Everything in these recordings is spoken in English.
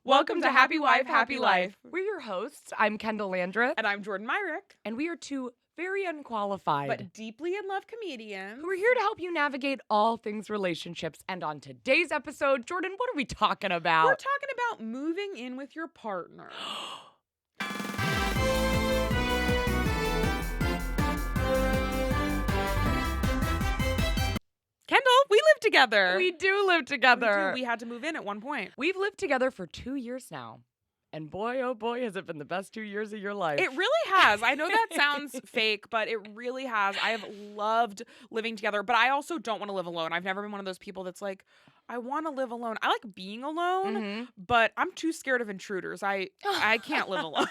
Welcome to Happy Wife, Happy Life. We're your hosts. I'm Kendahl Landreth. And I'm Jordan Myrick. And we are two very unqualified, but deeply in love comedians who are here to help you navigate all things relationships. And on today's episode, Jordan, what are we talking about? We're talking about moving in with your partner. Kendahl, we live together. We do live together. We had to move in at one point. We've lived together for 2 years now. And boy, oh boy, has it been the best 2 years of your life. It really has. I know that sounds fake, but it really has. I have loved living together, but I also don't want to live alone. I've never been one of those people that's like, I want to live alone. I like being alone, but I'm too scared of intruders. I can't live alone.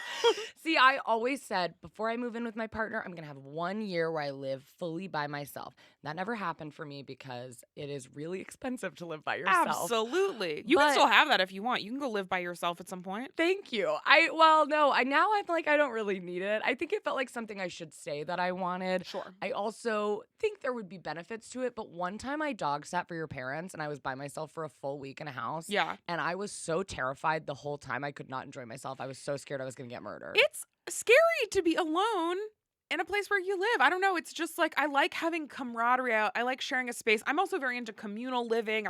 See, I always said before I move in with my partner, I'm going to have 1 year where I live fully by myself. That never happened for me because it is really expensive to live by yourself. Absolutely. You can still have that if you want. You can go live by yourself at some point. Thank you. Now I'm like, I don't really need it. I think it felt like something I should say that I wanted. Sure. I also think there would be benefits to it. But one time I dog sat for your parents and I was by myself for a full week in a house. Yeah. And I was so terrified the whole time I could not enjoy myself. I was so scared I was going to get murdered. It's scary to be alone in a place where you live. I don't know. It's just like, I like having camaraderie. I like sharing a space. I'm also very into communal living.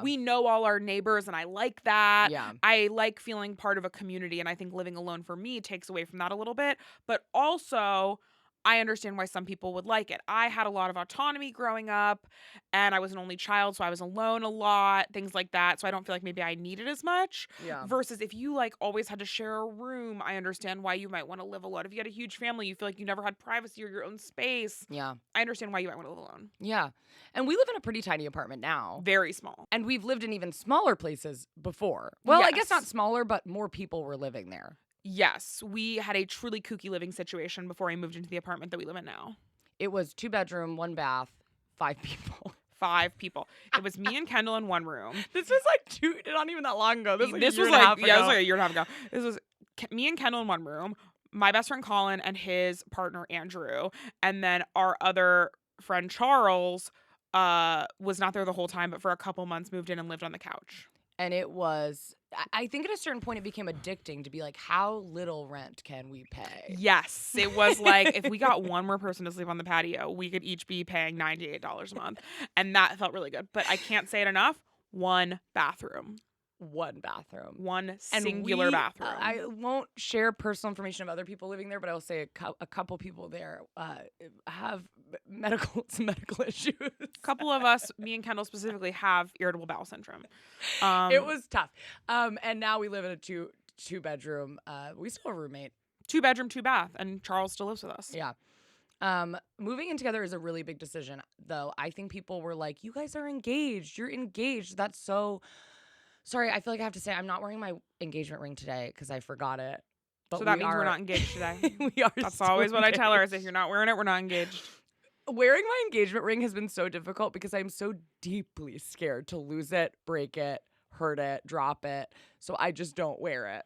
We know all our neighbors and I like that. Yeah. I like feeling part of a community. And I think living alone for me takes away from that a little bit. But also, I understand why some people would like it. I had a lot of autonomy growing up and I was an only child, so I was alone a lot, things like that. So I don't feel like maybe I need it as much. Yeah. Versus if you like always had to share a room, I understand why you might want to live alone. If you had a huge family, you feel like you never had privacy or your own space. Yeah. I understand why you might want to live alone. Yeah. And we live in a pretty tiny apartment now. Very small. And we've lived in even smaller places before. Well, Yes. I guess not smaller, but more people were living there. Yes, we had a truly kooky living situation before I moved into the apartment that we live in now. It was 2-bedroom, 1 bath, 5 people. 5 people. It was me and Kendahl in one room. This was like not even that long ago. This was like a year and a half ago. This was me and Kendahl in one room, my best friend Colin and his partner Andrew, and then our other friend Charles was not there the whole time, but for a couple months moved in and lived on the couch. And it was, I think at a certain point it became addicting to be like, how little rent can we pay? Yes. It was like, if we got one more person to sleep on the patio, we could each be paying $98 a month. And that felt really good. But I can't say it enough. 1 bathroom. 1 bathroom. One singular bathroom. I won't share personal information of other people living there, but I will say a couple people there have some medical issues. A couple of us, me and Kendahl specifically, have irritable bowel syndrome. It was tough. And now we live in a two-bedroom. We still have a roommate. 2-bedroom, 2-bath, and Charles still lives with us. Yeah. Moving in together is a really big decision, though. I think people were like, you guys are engaged. You're engaged. That's so... Sorry, I feel like I have to say I'm not wearing my engagement ring today because I forgot it. But so that means we're not engaged today. We are. That's always what I tell her is if you're not wearing it, we're not engaged. Wearing my engagement ring has been so difficult because I'm so deeply scared to lose it, break it, hurt it, drop it. So I just don't wear it.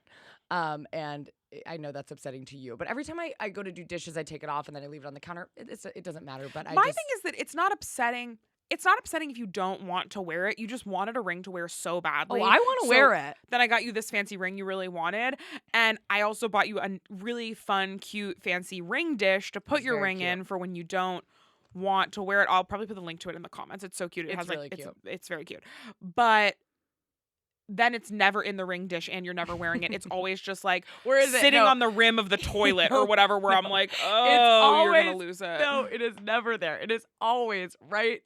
And I know that's upsetting to you. But every time I go to do dishes, I take it off and then I leave it on the counter. It doesn't matter. But my thing is that it's not upsetting. It's not upsetting if you don't want to wear it. You just wanted a ring to wear so badly. Oh, I want to wear it. Then I got you this fancy ring you really wanted. And I also bought you a really fun, cute, fancy ring dish to put your ring in for when you don't want to wear it. I'll probably put the link to it in the comments. It's so cute. It's really cute. It's very cute. But then it's never in the ring dish and you're never wearing it. It's always just like sitting on the rim of the toilet or whatever where I'm like, you're going to lose it. No, it is never there. It is always right.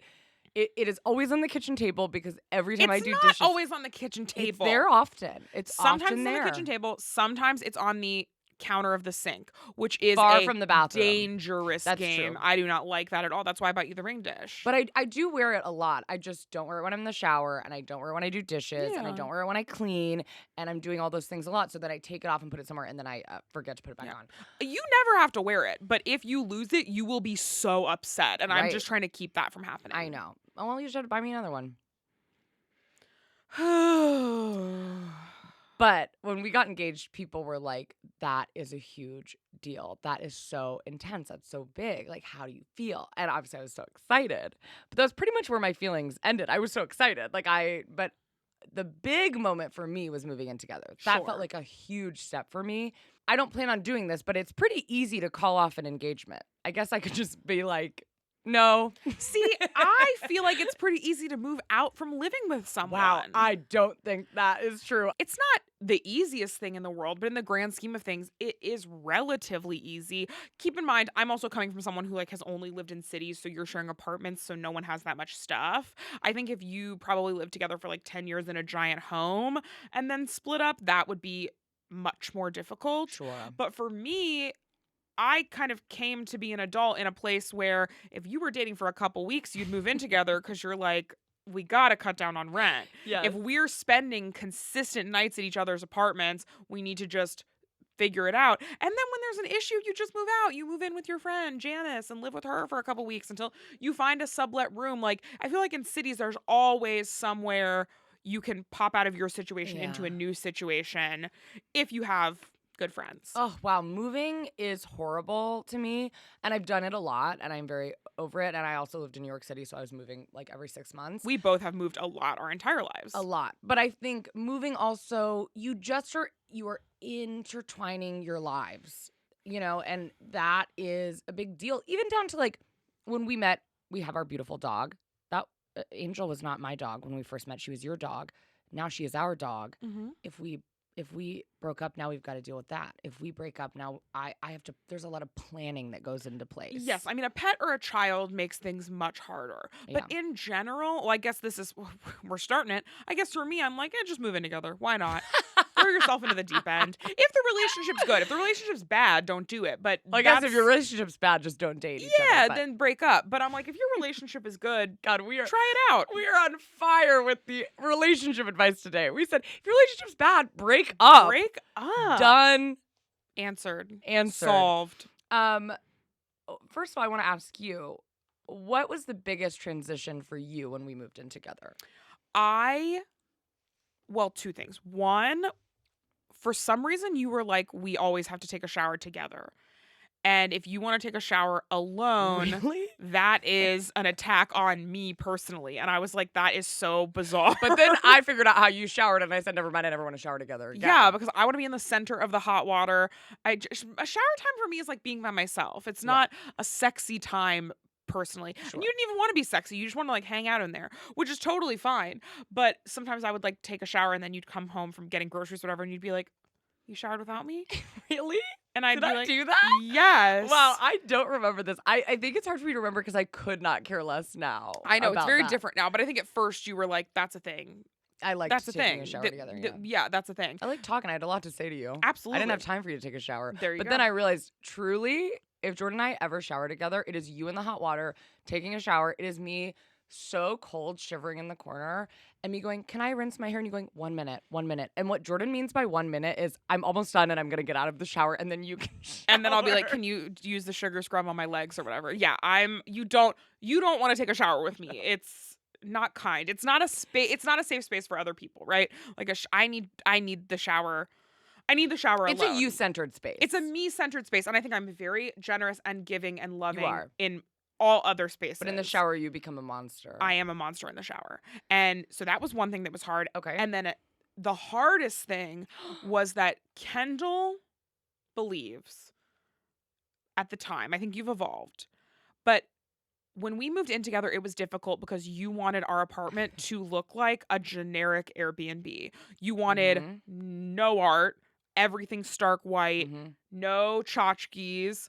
It is always on the kitchen table because every time I do dishes. It's not always on the kitchen table. It's there often. Sometimes often it's there. on the kitchen table. Sometimes it's on the counter of the sink, which is far from the bathroom. Dangerous That's game. True. I do not like that at all. That's why I bought you the ring dish. But I do wear it a lot. I just don't wear it when I'm in the shower, and I don't wear it when I do dishes, and I don't wear it when I clean, and I'm doing all those things a lot so that I take it off and put it somewhere, and then I forget to put it back on. You never have to wear it, but if you lose it, you will be so upset, and I'm just trying to keep that from happening. I know. Oh, well, you just have to buy me another one. But when we got engaged, people were like, that is a huge deal. That is so intense. That's so big. Like, how do you feel? And obviously I was so excited. But that was pretty much where my feelings ended. I was so excited. But the big moment for me was moving in together. That Sure. felt like a huge step for me. I don't plan on doing this, but it's pretty easy to call off an engagement. I guess I could just be like, no. See, I feel like it's pretty easy to move out from living with someone. Wow, I don't think that is true. It's not the easiest thing in the world, but in the grand scheme of things, it is relatively easy. Keep in mind, I'm also coming from someone who like has only lived in cities, so you're sharing apartments, so no one has that much stuff. I think if you probably lived together for like 10 years in a giant home and then split up, that would be much more difficult. Sure. But for me, I kind of came to be an adult in a place where if you were dating for a couple weeks, you'd move in together because you're like, we got to cut down on rent. Yes. If we're spending consistent nights at each other's apartments, we need to just figure it out. And then when there's an issue, you just move out. You move in with your friend, Janice, and live with her for a couple weeks until you find a sublet room. Like, I feel like in cities, there's always somewhere you can pop out of your situation into a new situation if you have good friends. Oh, wow. Moving is horrible to me. And I've done it a lot and I'm very over it. And I also lived in New York City, so I was moving like every 6 months. We both have moved a lot our entire lives. A lot. But I think moving also, you are intertwining your lives, and that is a big deal. Even down to like when we met, we have our beautiful dog. That Angel was not my dog when we first met. She was your dog. Now she is our dog. Mm-hmm. If we broke up, now we've got to deal with that. If we break up, now I have to, there's a lot of planning that goes into place. Yes. I mean, a pet or a child makes things much harder. But in general, well, I guess we're starting it. I guess for me, I'm like, just move in together. Why not? Throw yourself into the deep end. If the relationship's good. If the relationship's bad, don't do it. But I guess if your relationship's bad, just don't date each other. Yeah, then break up. But I'm like, if your relationship is good, God, try it out. We are on fire with the relationship advice today. We said, if your relationship's bad, break up. Break up. Done. Answered. Solved. Solved. First of all, I want to ask you, what was the biggest transition for you when we moved in together? Well, two things. One, for some reason, you were like, we always have to take a shower together. And if you want to take a shower alone, Really? that is an attack on me personally. And I was like, that is so bizarre. But then I figured out how you showered, and I said, never mind, I never want to shower together again. Yeah, because I want to be in the center of the hot water. A shower time for me is like being by myself. It's not a sexy time personally. Sure. And you didn't even want to be sexy. You just want to like hang out in there, which is totally fine. But sometimes I would like take a shower and then you'd come home from getting groceries or whatever and you'd be like, you showered without me? Really? And I'd Did be I like, do that? Yes. Wow, I don't remember this. I think it's hard for me to remember because I could not care less now. I know, it's very that. different now, but I think at first you were like, that's a thing. I liked That's a taking thing. a shower together. Yeah, that's a thing. I like talking. I had a lot to say to you. Absolutely. I didn't have time for you to take a shower. There you But go. then I realized, truly, if Jordan and I ever shower together, it is you in the hot water taking a shower. It is me so cold, shivering in the corner, and me going, can I rinse my hair? And you going, 1 minute, 1 minute. And what Jordan means by 1 minute is I'm almost done and I'm going to get out of the shower and then you can shower. And then I'll be like, can you use the sugar scrub on my legs or whatever? Yeah, you don't want to take a shower with me. It's not kind. It's not a safe space for other people, right? Like I need the shower. I need the shower alone. It's a you-centered space. It's a me-centered space. And I think I'm very generous and giving and loving You are. in all other spaces. But in the shower, you become a monster. I am a monster in the shower. And so that was one thing that was hard. Okay. And then the hardest thing was that Kendahl believes at the time, I think you've evolved, but when we moved in together, it was difficult because you wanted our apartment to look like a generic Airbnb. You wanted no art, everything stark white, no tchotchkes.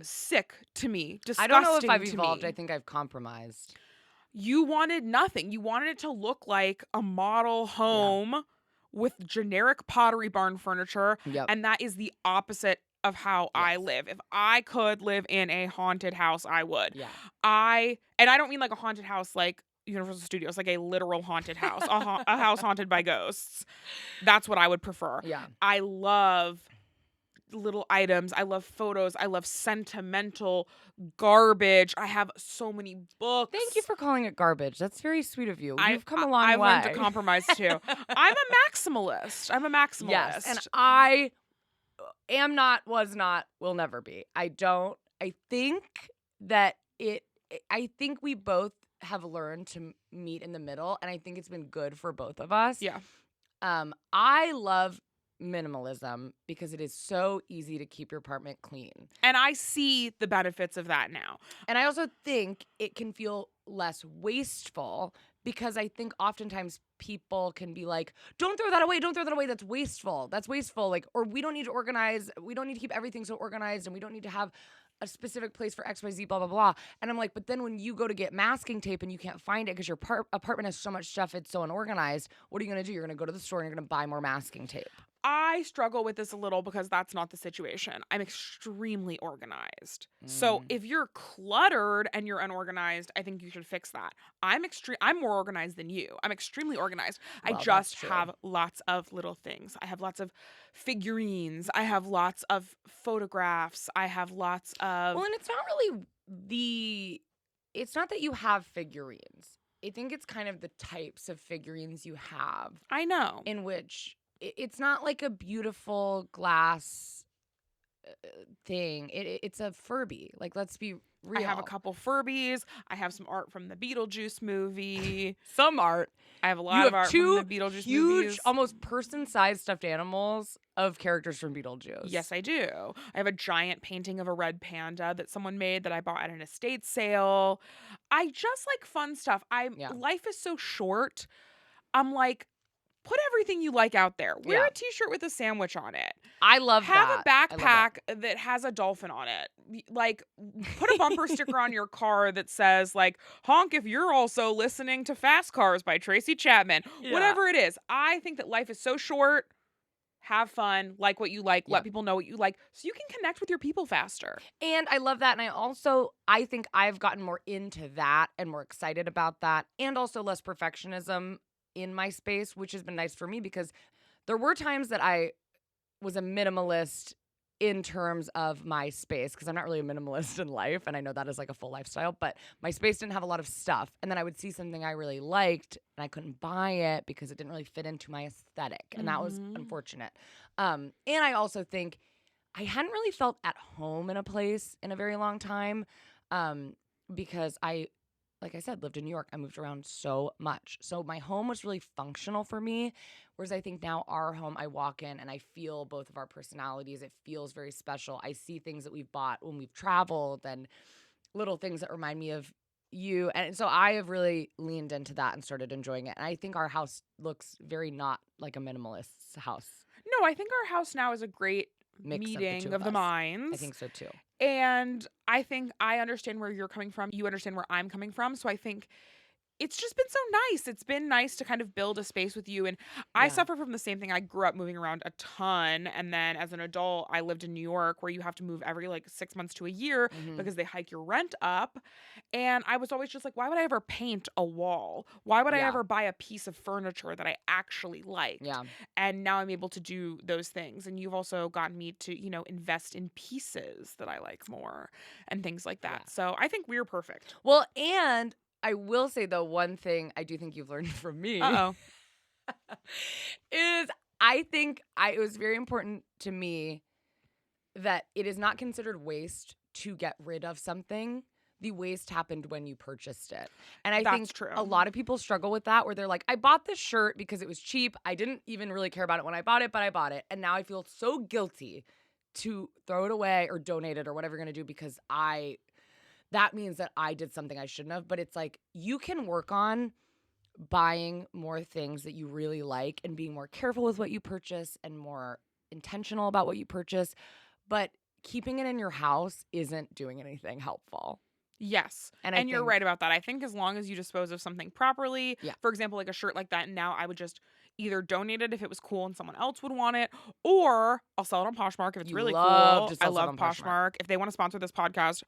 Sick to me. Disgusting. I don't know if I've to evolved. me. I think I've compromised. You wanted nothing. You wanted it to look like a model home with generic Pottery Barn furniture. Yep. And that is the opposite of how I live. If I could live in a haunted house, I would. Yeah. And I don't mean like a haunted house like Universal Studios, like a literal haunted house, a house haunted by ghosts. That's what I would prefer. Yeah. I love little items. I love photos. I love sentimental garbage. I have so many books. Thank you for calling it garbage. That's very sweet of you. You've come a long I've way. learned to compromise too. I'm a maximalist. Yes, and I am not, was not, will never be. I think we both have learned to meet in the middle, and I think it's been good for both of us. Yeah. I love minimalism because it is so easy to keep your apartment clean. And I see the benefits of that now. And I also think it can feel less wasteful because I think oftentimes people can be like, don't throw that away. Don't throw that away. That's wasteful. That's wasteful. Like, or we don't need to organize. We don't need to keep everything so organized, and we don't need to have a specific place for XYZ, blah, blah, blah. And I'm like, but then when you go to get masking tape and you can't find it because your apartment has so much stuff, it's so unorganized, what are you going to do? You're going to go to the store and you're going to buy more masking tape. I struggle with this a little because that's not the situation. I'm extremely organized. So if you're cluttered and you're unorganized, I think you should fix that. I'm more organized than you. I'm extremely organized. Well, I just that's true. have lots of little things. I have lots of figurines. I have lots of photographs. I have lots of Well, and it's not really it's not that you have figurines. I think it's kind of the types of figurines you have. I know. In which it's not like a beautiful glass thing. It's a Furby. Like, let's be real. I have a couple Furbies. I have some art from the Beetlejuice movie. Some art. I have a lot of art from the Beetlejuice huge, movies. almost person-sized stuffed animals of characters from Beetlejuice. Yes, I do. I have a giant painting of a red panda that someone made that I bought at an estate sale. I just like fun stuff. Life is so short. I'm like, put everything you like out there. Wear a t-shirt with a sandwich on it. I love Have that. a backpack that has a dolphin on it. Like, put a bumper sticker on your car that says, like, honk if you're also listening to Fast Cars by Tracy Chapman. Yeah. Whatever it is. I think that life is so short. Have fun. Like what you like. Let people know what you like so you can connect with your people faster. And I love that. And I think I've gotten more into that and more excited about that. And also less perfectionism in my space, which has been nice for me because there were times that I was a minimalist in terms of my space because I'm not really a minimalist in life, and I know that is like a full lifestyle, but my space didn't have a lot of stuff. And then I would see something I really liked and I couldn't buy it because it didn't really fit into my aesthetic, and that was unfortunate. And I also think I hadn't really felt at home in a place in a very long time because like I said, lived in New York. I moved around so much. So my home was really functional for me. Whereas I think now our home, I walk in and I feel both of our personalities. It feels very special. I see things that we've bought when we've traveled and little things that remind me of you. And so I have really leaned into that and started enjoying it. And I think our house looks very not like a minimalist's house. No, I think our house now is a great Mix meeting of the minds. I think so too. And I think I understand where you're coming from. You understand where I'm coming from. So I think it's just been so nice. It's been nice to kind of build a space with you. And I suffer from the same thing. I grew up moving around a ton. And then as an adult, I lived in New York where you have to move every like 6 months to a year because they hike your rent up. And I was always just like, why would I ever paint a wall? Why would I ever buy a piece of furniture that I actually liked? Yeah. And now I'm able to do those things. And you've also gotten me to, invest in pieces that I like more and things like that. Yeah. So I think we're perfect. Well, and I will say, though, one thing I do think you've learned from me is I think it was very important to me that it is not considered waste to get rid of something. The waste happened when you purchased it. And I think true. A lot of people struggle with that where they're like, I bought this shirt because it was cheap. I didn't even really care about it when I bought it, but I bought it. And now I feel so guilty to throw it away or donate it or whatever you're going to do because that means that I did something I shouldn't have. But it's like you can work on buying more things that you really like and being more careful with what you purchase and more intentional about what you purchase. But keeping it in your house isn't doing anything helpful. Yes. And you're right about that. I think as long as you dispose of something properly, for example, like a shirt like that, now I would just either donate it if it was cool and someone else would want it, or I'll sell it on Poshmark if it's really cool. I love Poshmark. If they want to sponsor this podcast,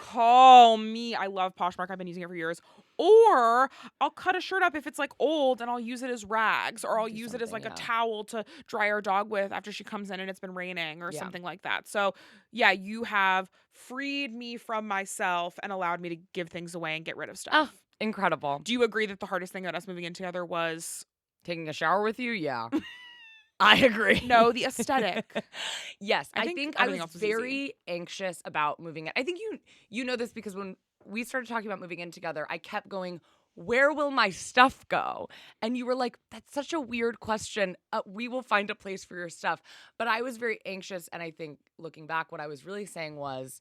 call me. I love Poshmark. I've been using it for years. Or I'll cut a shirt up if it's like old and I'll use it as rags, or I'll use it as like a towel to dry our dog with after she comes in and it's been raining or something like that. So yeah, you have freed me from myself and allowed me to give things away and get rid of stuff. Oh, incredible. Do you agree that the hardest thing about us moving in together was taking a shower with you? Yeah. I agree. No, the aesthetic. Yes. I think I was very anxious about moving it. I think you know this because when we started talking about moving in together, I kept going, where will my stuff go? And you were like, that's such a weird question. We will find a place for your stuff. But I was very anxious. And I think looking back, what I was really saying was,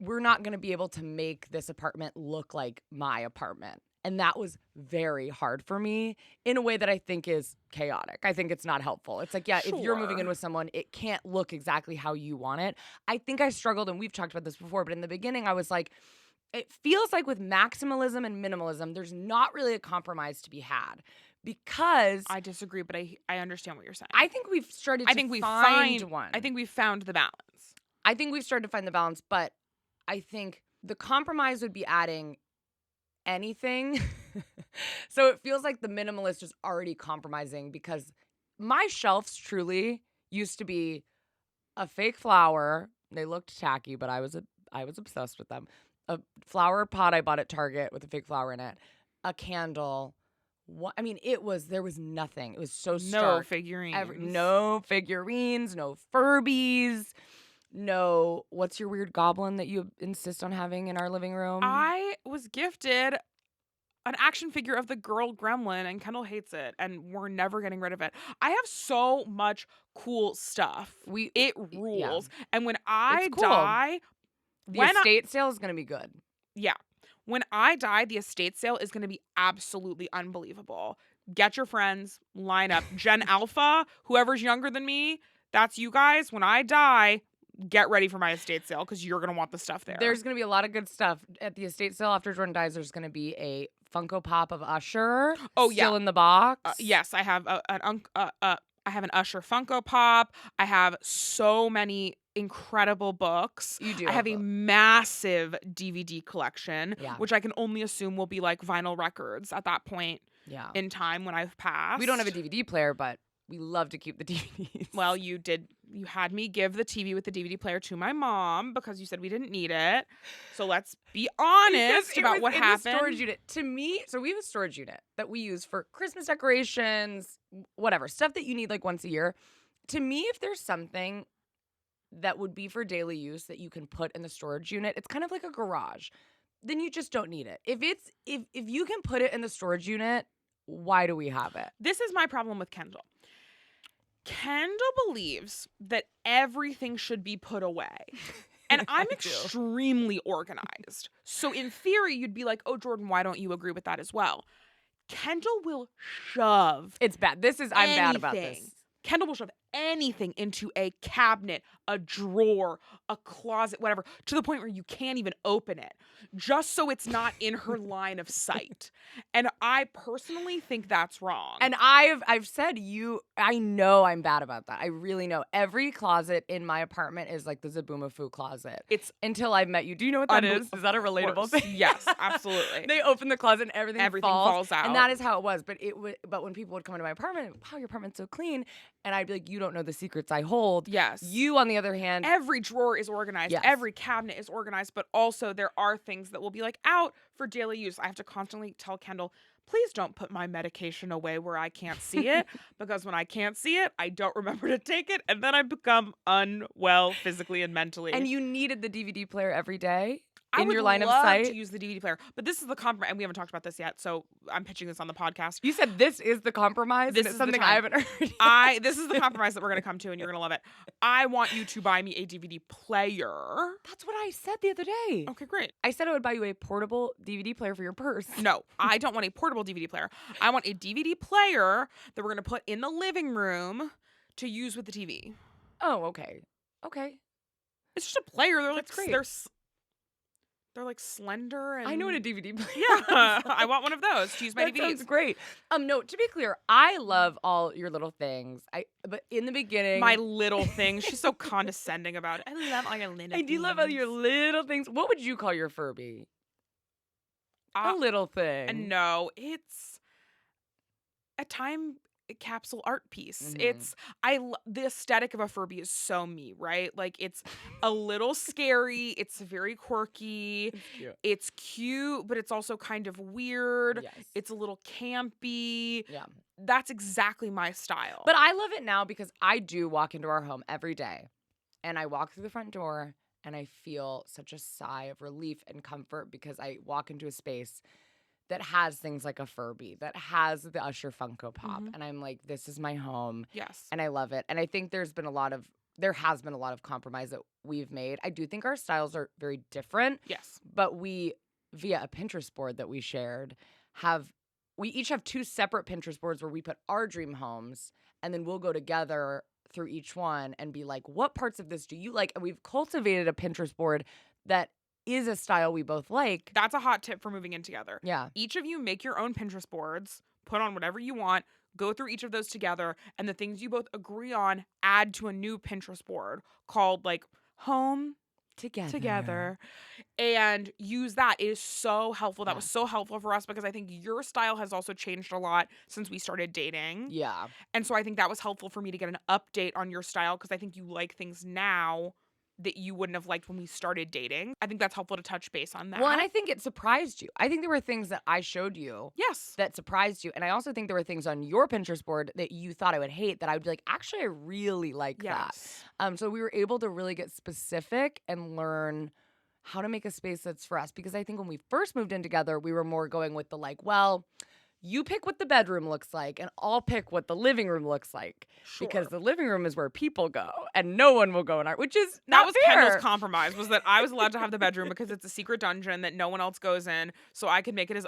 we're not going to be able to make this apartment look like my apartment. And that was very hard for me in a way that I think is chaotic. I think it's not helpful. It's like, yeah, if you're moving in with someone, it can't look exactly how you want it. I think I struggled, and we've talked about this before, but in the beginning, I was like, it feels like with maximalism and minimalism, there's not really a compromise to be had because I disagree, but I understand what you're saying. I think we've started to find one. I think we've found the balance. I think we've started to find the balance, but I think the compromise would be adding anything. So it feels like the minimalist is already compromising because my shelves truly used to be a fake flower. They looked tacky, but I was obsessed with them. A flower pot I bought at Target with a fake flower in it. A candle. I mean, there was nothing. It was so stark. No figurines. No figurines, no Furbies. No, what's your weird goblin that you insist on having in our living room? I was gifted an action figure of the girl Gremlin, and Kendahl hates it, and we're never getting rid of it. I have so much cool stuff. It rules. Yeah. And when I die, the estate sale is going to be good. Yeah. When I die, the estate sale is going to be absolutely unbelievable. Get your friends, line up. Gen Alpha, whoever's younger than me, that's you guys. When I die, get ready for my estate sale because you're going to want the stuff there. There's going to be a lot of good stuff. At the estate sale after Jordan dies, there's going to be a Funko Pop of Usher. Still in the box. Yes, I have I have an Usher Funko Pop. I have so many incredible books. You do. I have a massive DVD collection, which I can only assume will be like vinyl records at that point in time when I've passed. We don't have a DVD player, but we love to keep the DVDs. Well, you had me give the TV with the DVD player to my mom because you said we didn't need it. So let's be honest about what happened. The storage unit. To me, so we have a storage unit that we use for Christmas decorations, whatever, stuff that you need like once a year. To me, if there's something that would be for daily use that you can put in the storage unit, it's kind of like a garage. Then you just don't need it. If you can put it in the storage unit, why do we have it? This is my problem with Kendahl. Kendahl believes that everything should be put away. And I'm extremely organized. So in theory, you'd be like, oh, Jordan, why don't you agree with that as well? Kendahl will shove. It's bad. I'm bad about this. Kendahl will shove anything into a cabinet, a drawer, a closet, whatever, to the point where you can't even open it, just so it's not in her line of sight. And I personally think that's wrong. And I've said I know I'm bad about that. I really know. Every closet in my apartment is like the Zaboomafoo closet. It's until I've met you. Do you know what that is? Is that a relatable thing? Yes, absolutely. They open the closet and everything falls out. And that is how it was. But when people would come into my apartment, wow, your apartment's so clean. And I'd be like, you don't know the secrets I hold. Yes. You, on the other hand. Every drawer is organized. Yes. Every cabinet is organized. But also there are things that will be like out for daily use. I have to constantly tell Kendahl, please don't put my medication away where I can't see it. Because when I can't see it, I don't remember to take it. And then I become unwell physically and mentally. And you needed the DVD player every day? I would your line love of sight to use the DVD player, but this is the compromise, and we haven't talked about this yet, so I'm pitching this on the podcast. You said this is the compromise? This is something I haven't heard. This is the compromise that we're going to come to, and you're going to love it. I want you to buy me a DVD player. That's what I said the other day. Okay, great. I said I would buy you a portable DVD player for your purse. No, I don't want a portable DVD player. I want a DVD player that we're going to put in the living room to use with the TV. Oh, okay. Okay. It's just a player. That's great. They're like slender and I know what a DVD player is. Yeah, I want one of those to use my DVDs. That sounds great. No, to be clear, I love all your little things. But in the beginning, my little things. She's so condescending about it. I love all your little things. I do love all your little things. What would you call your Furby? A little thing. No, it's a time capsule art piece. Mm-hmm. The aesthetic of a Furby is so me, right? Like it's a little scary, it's very quirky, it's cute, but it's also kind of weird. Yes. It's a little campy. Yeah. That's exactly my style. But I love it now because I do walk into our home every day and I walk through the front door and I feel such a sigh of relief and comfort because I walk into a space that has things like a Furby, that has the Usher Funko Pop. Mhm. And I'm like, this is my home. Yes. And I love it. And I think there has been a lot of compromise that we've made. I do think our styles are very different. Yes. But we, via a Pinterest board that we shared, we each have 2 separate Pinterest boards where we put our dream homes, and then we'll go together through each one and be like, what parts of this do you like? And we've cultivated a Pinterest board that is a style we both like. That's a hot tip for moving in together. Yeah. Each of you make your own Pinterest boards, put on whatever you want, go through each of those together, and the things you both agree on, add to a new Pinterest board called like home together, and use that. It is so helpful. That was so helpful for us because I think your style has also changed a lot since we started dating. Yeah. And so I think that was helpful for me to get an update on your style because I think you like things now that you wouldn't have liked when we started dating. I think that's helpful to touch base on that. Well, and I think it surprised you. I think there were things that I showed you yes, that surprised you. And I also think there were things on your Pinterest board that you thought I would hate that I would be like, actually, I really like yes. that. So we were able to really get specific and learn how to make a space that's for us. Because I think when we first moved in together, we were more going with the like, well, you pick what the bedroom looks like, and I'll pick what the living room looks like. Sure. Because the living room is where people go, and no one will go in our, which is that not was fair. Kendahl's compromise, was that I was allowed to have the bedroom because it's a secret dungeon that no one else goes in, so I could make it as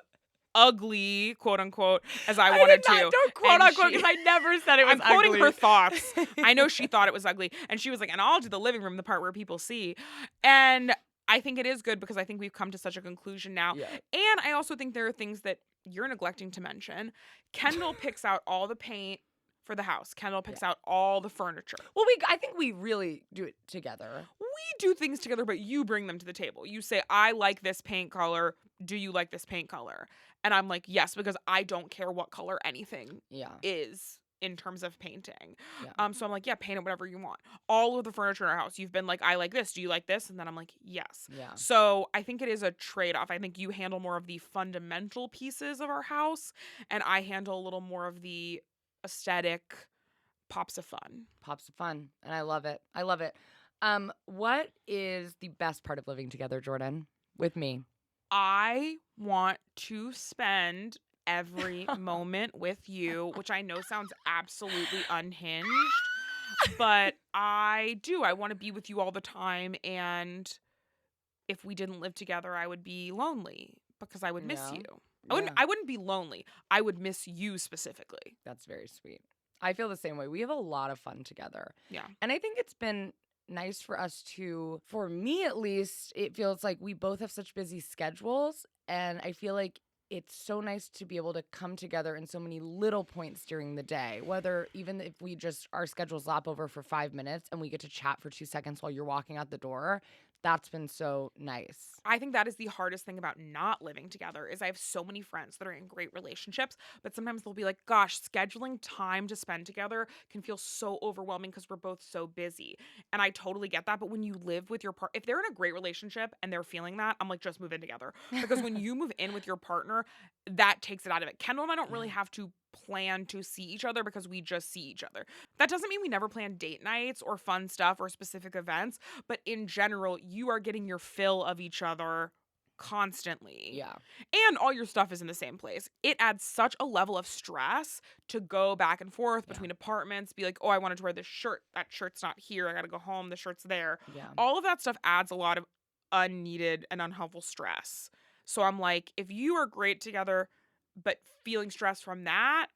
ugly, quote unquote, as I wanted to. Don't quote unquote, because I never said it was I'm quoting ugly. her thoughts. I know she thought it was ugly, and she was like, and I'll do the living room, the part where people see. And I think it is good because I think we've come to such a conclusion now. Yeah. And I also think there are things that you're neglecting to mention. Kendahl picks out all the paint for the house. Kendahl picks out all the furniture. Well, I think we really do it together. We do things together, but you bring them to the table. You say, I like this paint color. Do you like this paint color? And I'm like, yes, because I don't care what color anything is in terms of painting. Yeah. So I'm like, yeah, paint it whatever you want. All of the furniture in our house, you've been like, I like this. Do you like this? And then I'm like, yes. Yeah. So I think it is a trade-off. I think you handle more of the fundamental pieces of our house, and I handle a little more of the aesthetic pops of fun. Pops of fun. And I love it. I love it. What is the best part of living together, Jordan, with me? I want to spend every moment with you, which I know sounds absolutely unhinged, but I do. I want to be with you all the time, and if we didn't live together, I would be lonely because I would miss you. I wouldn't be lonely. I would miss you specifically. That's very sweet. I feel the same way. We have a lot of fun together. Yeah. And I think it's been nice for us to, for me at least, it feels like we both have such busy schedules, and I feel like it's so nice to be able to come together in so many little points during the day, whether even if we just, our schedules lap over for 5 minutes and we get to chat for 2 seconds while you're walking out the door. That's been so nice. I think that is the hardest thing about not living together is I have so many friends that are in great relationships, but sometimes they'll be like, gosh, scheduling time to spend together can feel so overwhelming because we're both so busy. And I totally get that. But when you live with your partner, if they're in a great relationship and they're feeling that, I'm like, just move in together. Because when you move in with your partner, that takes it out of it. Kendahl and I don't really have to plan to see each other because we just see each other. That doesn't mean we never plan date nights or fun stuff or specific events, but in general, you are getting your fill of each other constantly. Yeah. And all your stuff is in the same place. It adds such a level of stress to go back and forth between apartments, be like, oh, I wanted to wear this shirt. That shirt's not here. I got to go home. The shirt's there. Yeah. All of that stuff adds a lot of unneeded and unhelpful stress. So I'm like, if you are great together, but feeling stress from that,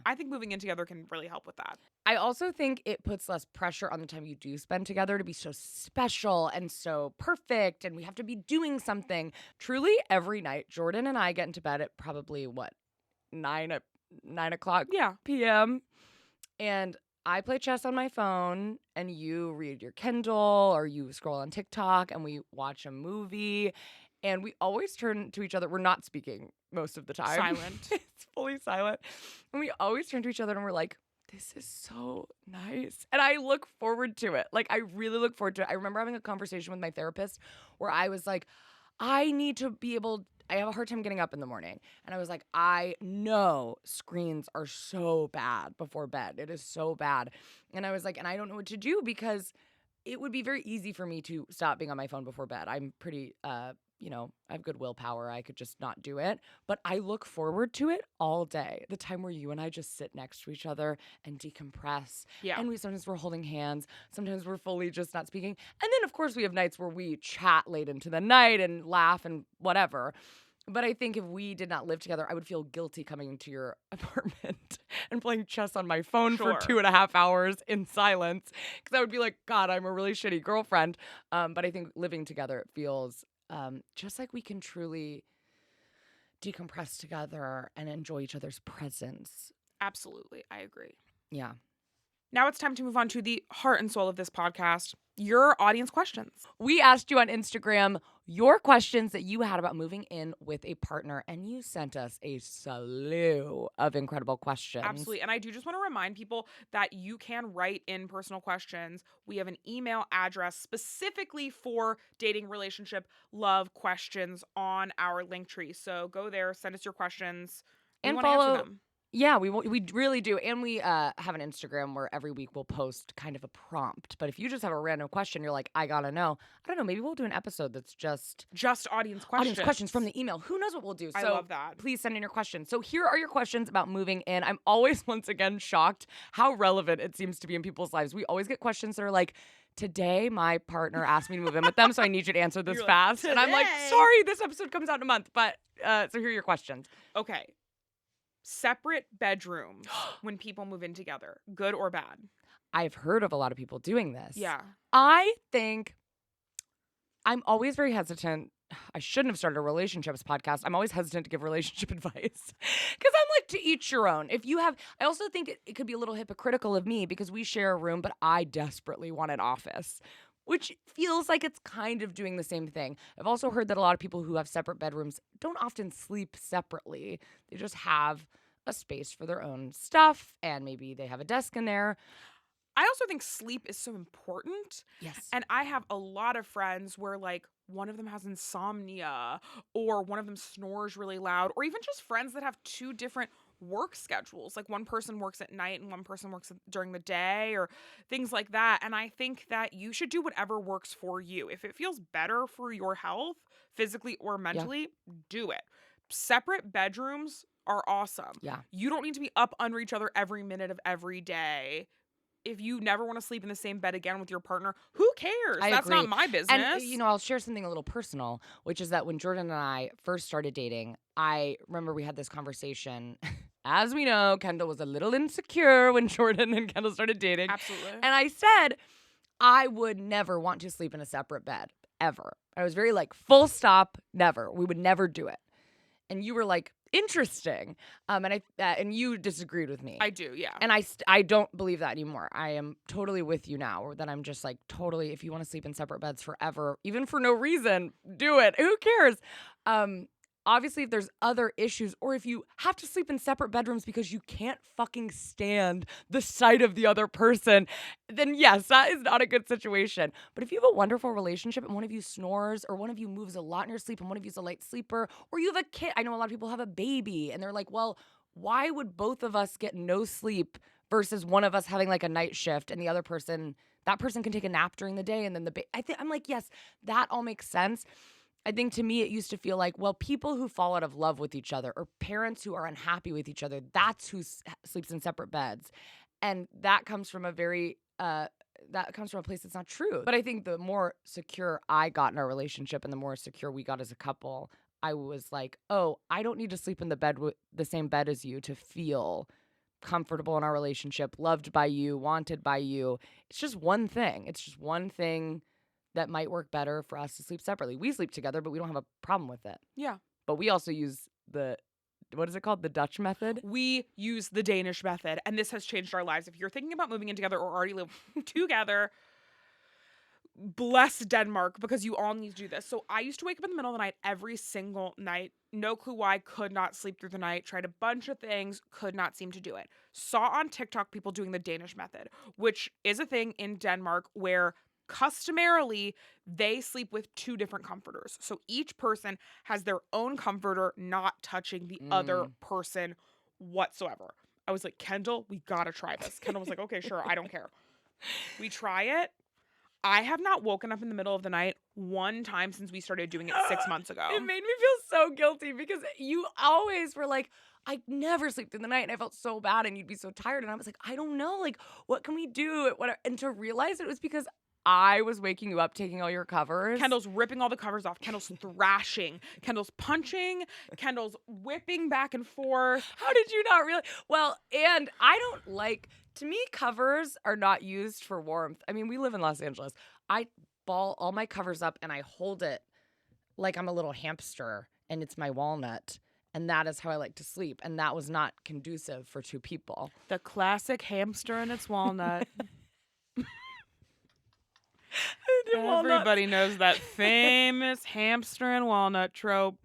I think moving in together can really help with that. I also think it puts less pressure on the time you do spend together to be so special and so perfect, and we have to be doing something. Truly, every night, Jordan and I get into bed at probably, 9 o'clock p.m., and I play chess on my phone, and you read your Kindle, or you scroll on TikTok, and we watch a movie, and we always turn to each other. We're not speaking most of the time. Silent. It's fully silent. And we always turn to each other and we're like, this is so nice. And I look forward to it. Like, I really look forward to it. I remember having a conversation with my therapist where I was like, I have a hard time getting up in the morning. And I was like, I know screens are so bad before bed. It is so bad. And I was like, and I don't know what to do because it would be very easy for me to stop being on my phone before bed. I'm pretty, I have good willpower. I could just not do it. But I look forward to it all day. The time where you and I just sit next to each other and decompress. Yeah. And sometimes we're holding hands. Sometimes we're fully just not speaking. And then, of course, we have nights where we chat late into the night and laugh and whatever. But I think if we did not live together, I would feel guilty coming into your apartment and playing chess on my phone for Sure. 2.5 hours in silence. Because I would be like, God, I'm a really shitty girlfriend. But I think living together, it feels just like we can truly decompress together and enjoy each other's presence. Absolutely. I agree. Yeah. Now it's time to move on to the heart and soul of this podcast, your audience questions. We asked you on Instagram your questions that you had about moving in with a partner, and you sent us a slew of incredible questions. Absolutely. And I do just want to remind people that you can write in personal questions. We have an email address specifically for dating, relationship, love questions on our link tree. So go there, send us your questions. We And want to answer follow. them. Yeah, we really do. And we have an Instagram where every week we'll post kind of a prompt. But if you just have a random question, you're like, I gotta know. I don't know, maybe we'll do an episode that's just audience questions. Audience questions from the email. Who knows what we'll do? I love that. Please send in your questions. So here are your questions about moving in. I'm always, once again, shocked how relevant it seems to be in people's lives. We always get questions that are like, today my partner asked me to move in with them, so I need you to answer this You're fast. like, And I'm like, "Today." sorry, this episode comes out in a month. But so here are your questions. Okay. Separate bedrooms when people move in together, good or bad? I've heard of a lot of people doing this. Yeah. I think I'm always very hesitant. I shouldn't have started a relationships podcast. I'm always hesitant to give relationship advice because I'm like, to each your own. If you have, I also think it could be a little hypocritical of me because we share a room, but I desperately want an office, which feels like it's kind of doing the same thing. I've also heard that a lot of people who have separate bedrooms don't often sleep separately. They just have a space for their own stuff, and maybe they have a desk in there. I also think sleep is so important. Yes. And I have a lot of friends where like one of them has insomnia or one of them snores really loud, or even just friends that have two different work schedules. Like one person works at night and one person works during the day or things like that. And I think that you should do whatever works for you. If it feels better for your health, physically or mentally, do it. Separate bedrooms are awesome. Yeah. You don't need to be up under each other every minute of every day. If you never want to sleep in the same bed again with your partner, who cares? That's agree. not my business. And, I'll share something a little personal, which is that when Jordan and I first started dating, I remember we had this conversation. As we know, Kendahl was a little insecure when Jordan and Kendahl started dating. Absolutely. And I said, I would never want to sleep in a separate bed, ever. I was very like, full stop, never. We would never do it. And you were like, interesting. And you disagreed with me. I do, yeah. And I don't believe that anymore. I am totally with you now. Or that I'm just like, totally, if you want to sleep in separate beds forever, even for no reason, do it. Who cares? Obviously, if there's other issues, or if you have to sleep in separate bedrooms because you can't fucking stand the sight of the other person, then yes, that is not a good situation. But if you have a wonderful relationship and one of you snores, or one of you moves a lot in your sleep and one of you's a light sleeper, or you have a kid, I know a lot of people have a baby and they're like, well, why would both of us get no sleep versus one of us having like a night shift and the other person, that person can take a nap during the day and then I'm like, yes, that all makes sense. I think to me, it used to feel like, well, people who fall out of love with each other or parents who are unhappy with each other, that's who sleeps in separate beds. And that comes from a place that's not true. But I think the more secure I got in our relationship and the more secure we got as a couple, I was like, oh, I don't need to sleep in the same bed as you to feel comfortable in our relationship, loved by you, wanted by you. It's just one thing. It's just one thing that might work better for us to sleep separately. We sleep together, but we don't have a problem with it. Yeah. But we also use what is it called? The Dutch method? We use the Danish method, and this has changed our lives. If you're thinking about moving in together or already live together, bless Denmark, because you all need to do this. So I used to wake up in the middle of the night every single night. No clue why. Could not sleep through the night. Tried a bunch of things. Could not seem to do it. Saw on TikTok people doing the Danish method, which is a thing in Denmark where customarily they sleep with two different comforters. So each person has their own comforter, not touching the other person whatsoever. I was like, Kendahl, we gotta try this. Kendahl was like, okay, sure, I don't care. We try it. I have not woken up in the middle of the night one time since we started doing it 6 months ago. It made me feel so guilty because you always were like, I never sleep through the night, and I felt so bad, and you'd be so tired, and I was like, I don't know, like, what can we do? And to realize it was because I was waking you up, taking all your covers. Kendall's ripping all the covers off. Kendall's thrashing. Kendall's punching. Kendall's whipping back and forth. How did you not realize? Well, and I don't like, to me, covers are not used for warmth. I mean, we live in Los Angeles. I ball all my covers up and I hold it like I'm a little hamster and it's my walnut. And that is how I like to sleep. And that was not conducive for two people. The classic hamster and its walnut. Everybody knows that famous hamster and walnut trope.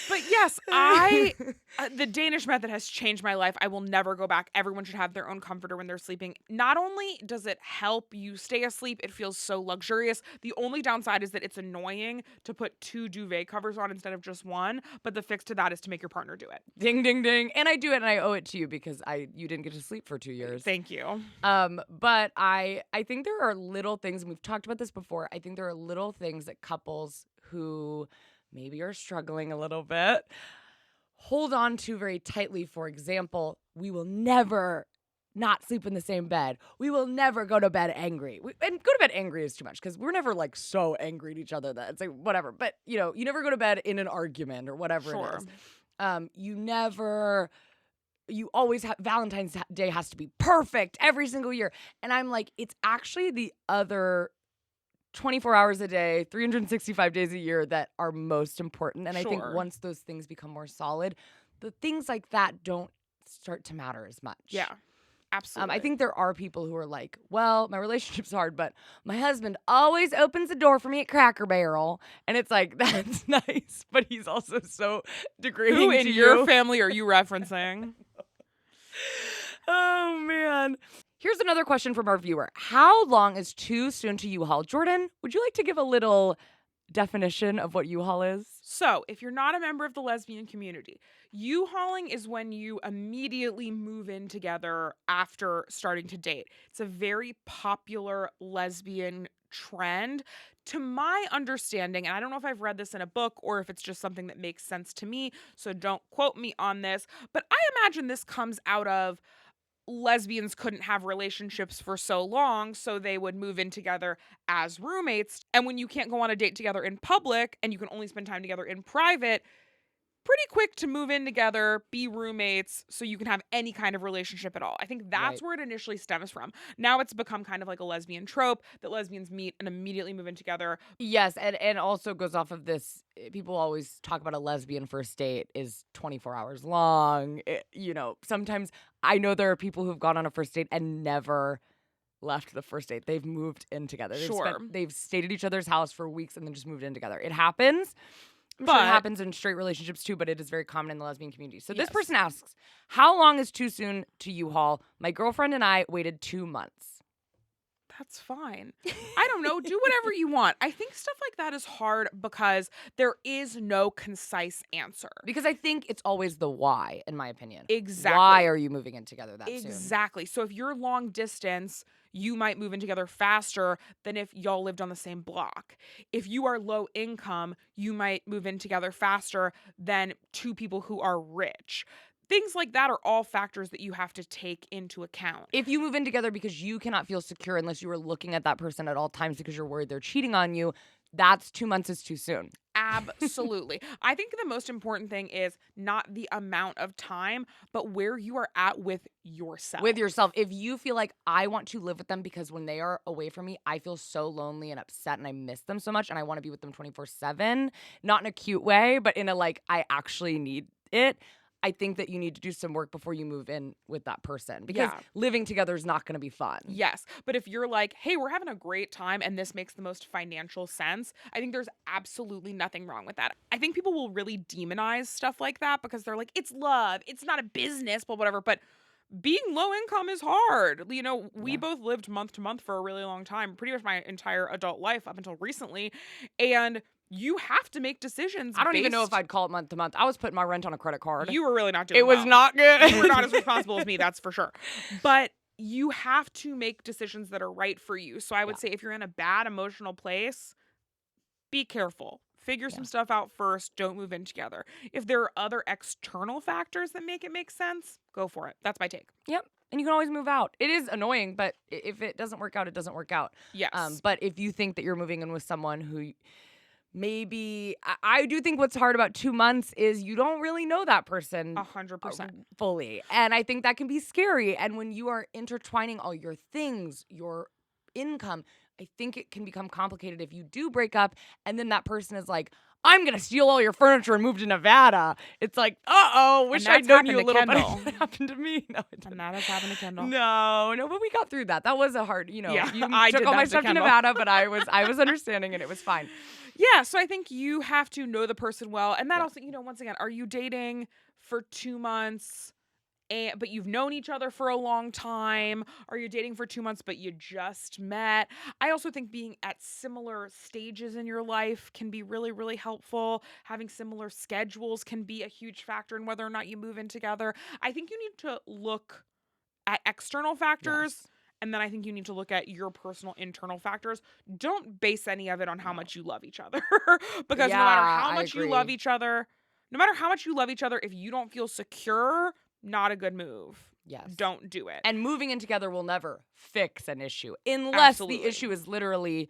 But yes, the Danish method has changed my life. I will never go back. Everyone should have their own comforter when they're sleeping. Not only does it help you stay asleep, it feels so luxurious. The only downside is that it's annoying to put 2 duvet covers on instead of just one. But the fix to that is to make your partner do it. Ding, ding, ding. And I do it and I owe it to you because you didn't get to sleep for 2 years. Thank you. But I think there are little things, and we've talked about this before. I think there are little things that couples who maybe are struggling a little bit hold on to very tightly. For example, we will never not sleep in the same bed. We will never go to bed angry. And go to bed angry is too much because we're never like so angry at each other that it's like whatever. But you never go to bed in an argument or whatever it is. You always have Valentine's Day has to be perfect every single year. And I'm like, it's actually the other 24 hours a day, 365 days a year that are most important. And I think once those things become more solid, the things like that don't start to matter as much. Yeah, absolutely. I think there are people who are like, well, my relationship's hard, but my husband always opens the door for me at Cracker Barrel. And it's like, that's nice, but he's also so degrading Who in to your you. family are you referencing? Oh, man. Here's another question from our viewer. How long is too soon to U-Haul? Jordan, would you like to give a little definition of what U-Haul is? So, if you're not a member of the lesbian community, U-Hauling is when you immediately move in together after starting to date. It's a very popular lesbian trend. To my understanding, and I don't know if I've read this in a book or if it's just something that makes sense to me, so don't quote me on this, but I imagine this comes out of lesbians couldn't have relationships for so long, so they would move in together as roommates. And when you can't go on a date together in public and you can only spend time together in private, pretty quick to move in together, be roommates, so you can have any kind of relationship at all. I think that's where it initially stems from. Now it's become kind of like a lesbian trope that lesbians meet and immediately move in together. Yes, and also goes off of this. People always talk about a lesbian first date is 24 hours long. Sometimes I know there are people who've gone on a first date and never left the first date. They've moved in together. They've stayed at each other's house for weeks and then just moved in together. It happens. I'm sure it happens in straight relationships too, but it is very common in the lesbian community. So this person asks, how long is too soon to U-Haul? My girlfriend and I waited 2 months. That's fine. I don't know. Do whatever you want. I think stuff like that is hard because there is no concise answer. Because I think it's always the why, in my opinion. Exactly. Why are you moving in together that soon? Exactly. So if you're long distance, you might move in together faster than if y'all lived on the same block. If you are low income, you might move in together faster than two people who are rich. Things like that are all factors that you have to take into account. If you move in together because you cannot feel secure unless you are looking at that person at all times because you're worried they're cheating on you, that's 2 months is too soon. Absolutely. I think the most important thing is not the amount of time, but where you are at with yourself. With yourself. If you feel like I want to live with them because when they are away from me, I feel so lonely and upset and I miss them so much and I want to be with them 24/7, not in a cute way, but in a like, I actually need it. I think that you need to do some work before you move in with that person because living together is not going to be fun. Yes. But if you're like, hey, we're having a great time and this makes the most financial sense, I think there's absolutely nothing wrong with that. I think people will really demonize stuff like that because they're like, it's love, it's not a business, but whatever. But being low income is hard. We both lived month to month for a really long time, pretty much my entire adult life up until recently. And you have to make decisions. I don't even know if I'd call it month to month. I was putting my rent on a credit card. You were really not doing it. It was not good. You were not as responsible as me, that's for sure. But you have to make decisions that are right for you. So I would say if you're in a bad emotional place, be careful. Figure some stuff out first. Don't move in together. If there are other external factors that make it make sense, go for it. That's my take. Yep. And you can always move out. It is annoying, but if it doesn't work out, it doesn't work out. Yes. But if you think that you're moving in with someone who maybe, I do think what's hard about 2 months is you don't really know that person 100%. fully. And I think that can be scary. And when you are intertwining all your things, your income, I think it can become complicated if you do break up and then that person is like, I'm going to steal all your furniture and move to Nevada. It's like, wish I'd known you a little better. That happened to me. No, it didn't. And that has happened to Kendahl. No, but we got through that. That was a hard, you I took did all my that to stuff to Kendahl. Nevada, but I was understanding and it was fine. Yeah, so I think you have to know the person well. And that also, once again, are you dating for 2 months but you've known each other for a long time? Are you dating for 2 months but you just met? I also think being at similar stages in your life can be really, really helpful. Having similar schedules can be a huge factor in whether or not you move in together. I think you need to look at external factors. And then I think you need to look at your personal internal factors. Don't base any of it on how much you love each other. Because no matter how much you love each other, if you don't feel secure, not a good move. Yes. Don't do it. And moving in together will never fix an issue unless Absolutely. the issue is literally,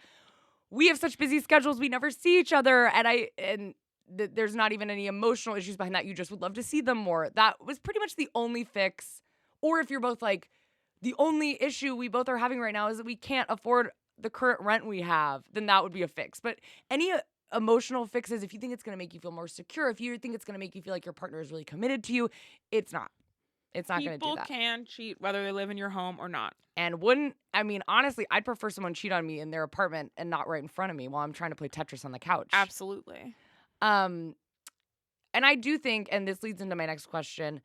we have such busy schedules, we never see each other, and there's not even any emotional issues behind that. You just would love to see them more. That was pretty much the only fix. Or if you're both like, the only issue we both are having right now is that we can't afford the current rent we have, then that would be a fix. But any emotional fixes, if you think it's going to make you feel more secure, if you think it's going to make you feel like your partner is really committed to you, it's not. It's not going to do that. People can cheat whether they live in your home or not. And honestly, I'd prefer someone cheat on me in their apartment and not right in front of me while I'm trying to play Tetris on the couch. Absolutely. And I do think, and this leads into my next question,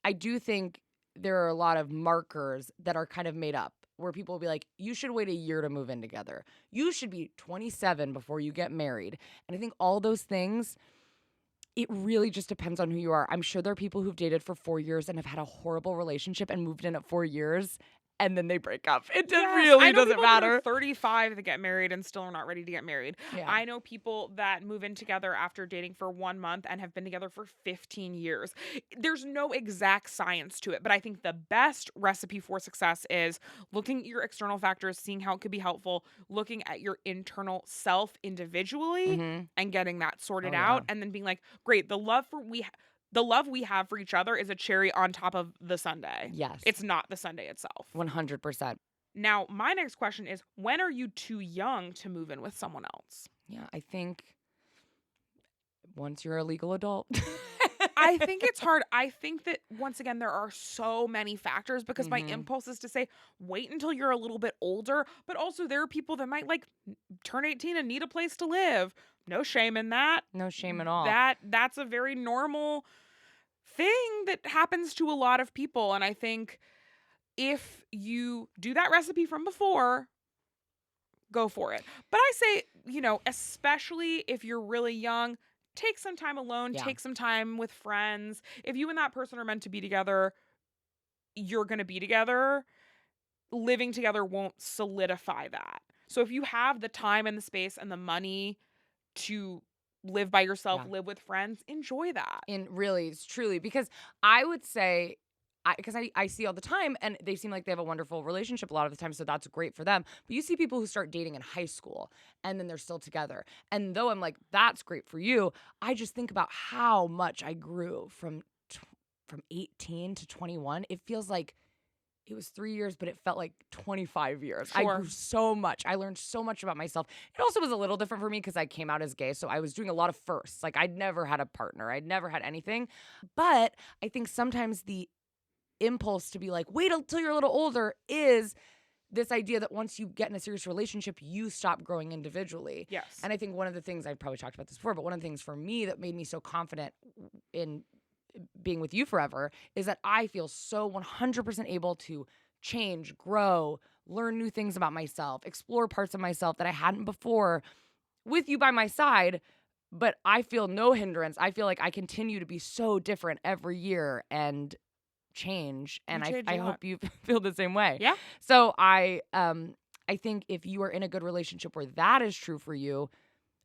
I do think there are a lot of markers that are kind of made up where people will be like, you should wait a year to move in together. You should be 27 before you get married. And I think all those things, it really just depends on who you are. I'm sure there are people who've dated for 4 years and have had a horrible relationship and moved in at 4 years and then they break up. It really doesn't matter. That are 35 that get married and still are not ready to get married. Yeah. I know people that move in together after dating for 1 month and have been together for 15 years. There's no exact science to it, but I think the best recipe for success is looking at your external factors, seeing how it could be helpful, looking at your internal self individually and getting that sorted out, and then being like, great, the love we have for each other is a cherry on top of the sundae. Yes. It's not the sundae itself. 100%. Now, my next question is, when are you too young to move in with someone else? Yeah, I think once you're a legal adult. I think it's hard. I think that, once again, there are so many factors because my impulse is to say, wait until you're a little bit older. But also there are people that might turn 18 and need a place to live. No shame in that. No shame at all. That's a very normal thing that happens to a lot of people. And I think if you do that recipe from before, go for it. But I say, especially if you're really young, take some time alone, take some time with friends. If you and that person are meant to be together, you're going to be together. Living together won't solidify that. So if you have the time and the space and the money to live by yourself, live with friends, enjoy that. And really, it's truly, because I would say, because I see all the time and they seem like they have a wonderful relationship a lot of the time, so that's great for them. But you see people who start dating in high school and then they're still together. And though I'm like, that's great for you, I just think about how much I grew from 18 to 21. It feels like it was 3 years, but it felt like 25 years. Sure. I grew so much. I learned so much about myself. It also was a little different for me because I came out as gay, so I was doing a lot of firsts. I'd never had a partner. I'd never had anything. But I think sometimes the impulse to be like, wait until you're a little older is this idea that once you get in a serious relationship, you stop growing individually. Yes. And I think one of the things, I've probably talked about this before, but one of the things for me that made me so confident in being with you forever is that I feel so 100% able to change, grow, learn new things about myself, explore parts of myself that I hadn't before with you by my side. But I feel no hindrance. I feel like I continue to be so different every year and change, You and change a I lot. hope you feel the same way. Yeah. So I think if you are in a good relationship where that is true for you,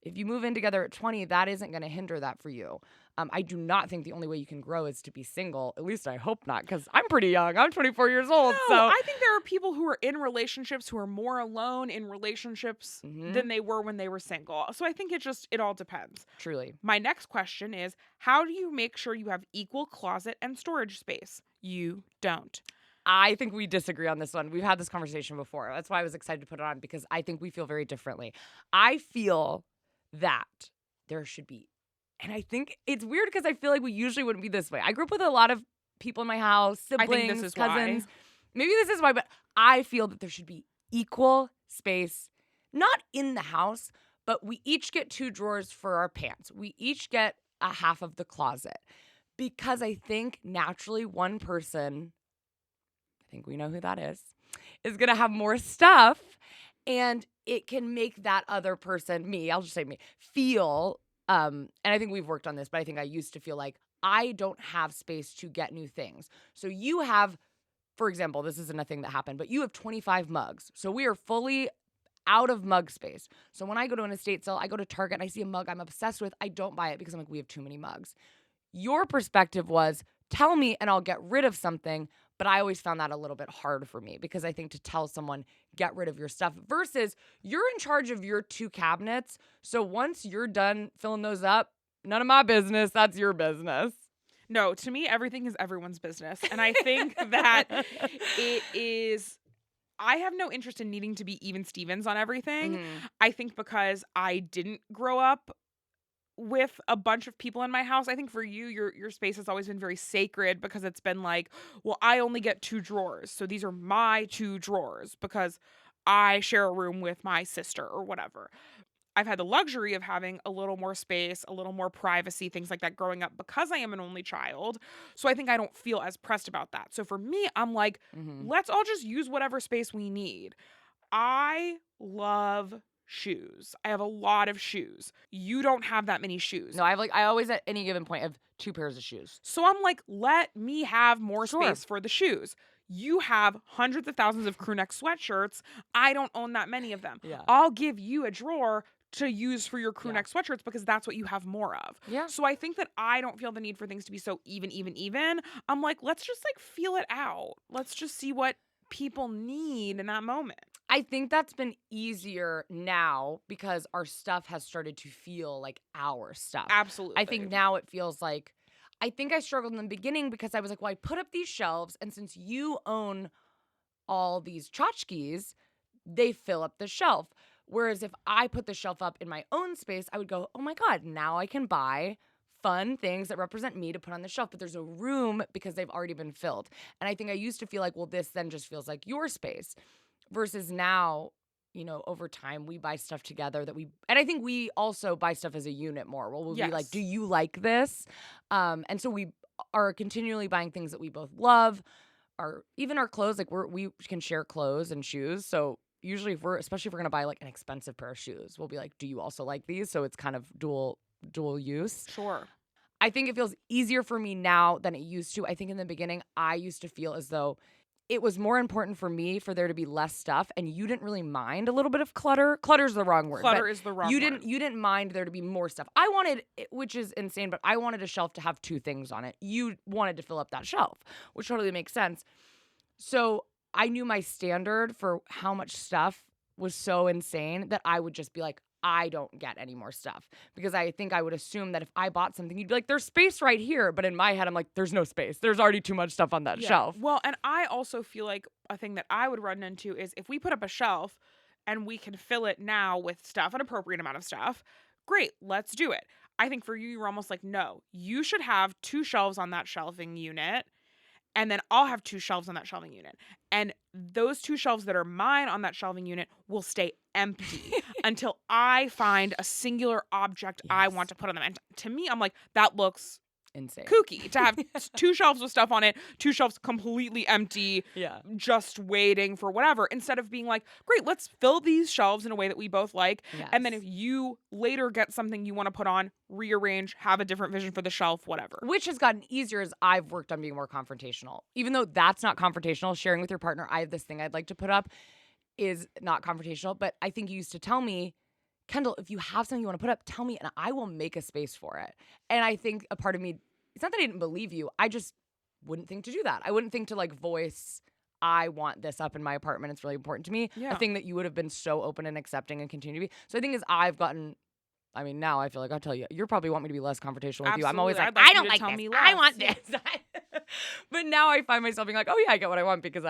if you move in together at 20, that isn't going to hinder that for you. I do not think the only way you can grow is to be single. At least I hope not, because I'm pretty young. I'm 24 years old. No, So I think there are people who are in relationships who are more alone in relationships than they were when they were single. So I think it all depends. truly. My next question is, how do you make sure you have equal closet and storage space? You don't. I think we disagree on this one. We've had this conversation before. That's why I was excited to put it on, because I think we feel very differently. I feel that there should be, and I think it's weird because I feel like we usually wouldn't be this way. I grew up with a lot of people in my house, I siblings, think this is cousins. why. Maybe this is why, but I feel that there should be equal space, not in the house, but we each get 2 drawers for our pants. We each get a half of the closet, because I think naturally one person, I think we know who that is going to have more stuff, and it can make that other person, me, I'll just say me, feel, and I think we've worked on this, but I think I used to feel like I don't have space to get new things. So you have, for example, this isn't a thing that happened, but you have 25 mugs. So we are fully out of mug space. So when I go to an estate sale, I go to Target and I see a mug I'm obsessed with, I don't buy it because I'm like, we have too many mugs. Your perspective was, tell me and I'll get rid of something. But I always found that a little bit hard for me, because I think to tell someone, get rid of your stuff, versus you're in charge of your 2 cabinets. So once you're done filling those up, none of my business. That's your business. No, to me, everything is everyone's business. And I think that it is. I have no interest in needing to be even Stevens on everything. I think because I didn't grow up with a bunch of people in my house, I think for you, your space has always been very sacred, because it's been like, well, I only get 2 drawers. So these are my 2 drawers because I share a room with my sister or whatever. I've had the luxury of having a little more space, a little more privacy, things like that growing up, because I am an only child. So I think I don't feel as pressed about that. So for me, I'm like, let's all just use whatever space we need. I love shoes. I have a lot of shoes. You don't have that many shoes. No, I always at any given point have 2 pairs of shoes. So I'm like, let me have more Sure. space for the shoes. You have hundreds of thousands of crew neck sweatshirts. I don't own that many of them. Yeah. I'll give you a drawer to use for your crew Yeah. neck sweatshirts, because that's what you have more of. Yeah. So I think that I don't feel the need for things to be so even. I'm like, let's just like feel it out. Let's just see what people need in that moment. I think that's been easier now because our stuff has started to feel like our stuff. Absolutely. I think now it feels like, I think I struggled in the beginning because I was like, well, I put up these shelves, and since you own all these tchotchkes, they fill up the shelf. Whereas if I put the shelf up in my own space, I would go, oh my God, now I can buy fun things that represent me to put on the shelf, but there's a room because they've already been filled. And I think I used to feel like, well, this then just feels like your space, versus now, you know, over time we buy stuff together and I think we also buy stuff as a unit more. Well, we'll be like, do you like this? And so we are continually buying things that we both love. Even our clothes, like we can share clothes and shoes. So usually especially if we're going to buy like an expensive pair of shoes, we'll be like, do you also like these? So it's kind of dual use. Sure. I think it feels easier for me now than it used to. I think in the beginning, I used to feel as though it was more important for me for there to be less stuff, and you didn't really mind a little bit of clutter. Clutter's the wrong word. Clutter is the wrong word. You didn't mind there to be more stuff. I wanted, which is insane, but I wanted a shelf to have 2 things on it. You wanted to fill up that shelf, which totally makes sense. So I knew my standard for how much stuff was so insane that I would just be like, I don't get any more stuff, because I think I would assume that if I bought something, you'd be like, there's space right here. But in my head, I'm like, there's no space. There's already too much stuff on that shelf. Well, and I also feel like a thing that I would run into is if we put up a shelf and we can fill it now with stuff, an appropriate amount of stuff, great, let's do it. I think for you, you're almost like, no, you should have 2 shelves on that shelving unit, and then I'll have 2 shelves on that shelving unit. And those 2 shelves that are mine on that shelving unit will stay empty until I find a singular object I want to put on them. And to me, I'm like, that looks insane. kooky to have 2 shelves with stuff on it, 2 shelves completely empty, Yeah. just waiting for whatever, instead of being like, great, let's fill these shelves in a way that we both like. Yes. And then if you later get something you want to put on, rearrange, have a different vision for the shelf, whatever. Which has gotten easier as I've worked on being more confrontational. Even though that's not confrontational, sharing with your partner, I have this thing I'd like to put up is not confrontational. But I think you used to tell me, Kendahl, if you have something you want to put up, tell me and I will make a space for it. And I think a part of me, it's not that I didn't believe you. I just wouldn't think to do that. I wouldn't think to like voice, I want this up in my apartment. It's really important to me. Yeah. A thing that you would have been so open and accepting and continue to be. So I think as I've gotten, I mean, now I feel like I'll tell you, you probably want me to be less confrontational with you. I'm always like, I'd like I you don't to like tell this. me I less. want this. But now I find myself being like, oh yeah, I get what I want because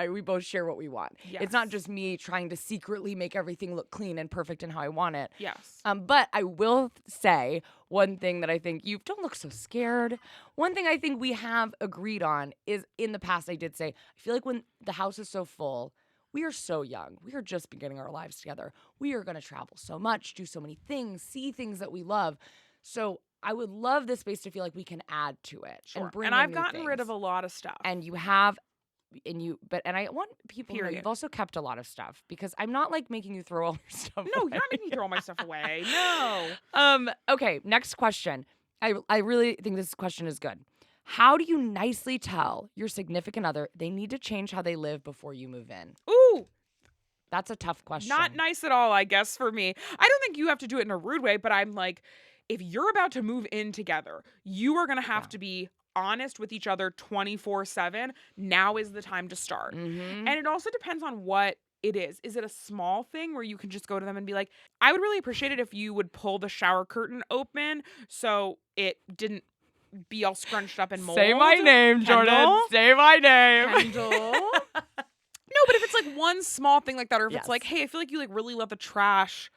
we both share what we want. Yes. It's not just me trying to secretly make everything look clean and perfect and how I want it. Yes. But I will say one thing that I think you don't look so scared. One thing I think we have agreed on is in the past I did say, I feel like when the house is so full, we are so young. We are just beginning our lives together. We are going to travel so much, do so many things, see things that we love. So I would love this space to feel like we can add to it and bring. And in I've new gotten rid things. of a lot of stuff. And you have, and I want people to know Period. you've also kept a lot of stuff because I'm not like making you throw all your stuff No, away. you're not making me throw all my stuff away. No. Okay, next question. I really think this question is good. How do you nicely tell your significant other they need to change how they live before you move in? Ooh. That's a tough question. Not nice at all, I guess, for me. I don't think you have to do it in a rude way, but I'm like, if you're about to move in together, you are going to have to be honest with each other 24/7. Now is the time to start. Mm-hmm. And it also depends on what it is. Is it a small thing where you can just go to them and be like, I would really appreciate it if you would pull the shower curtain open so it didn't be all scrunched up and mold. Say my name, Jordan. Kendahl? Say my name. Kendahl? No, but if it's like one small thing like that, or if Yes. it's like, hey, I feel like you like really let the trash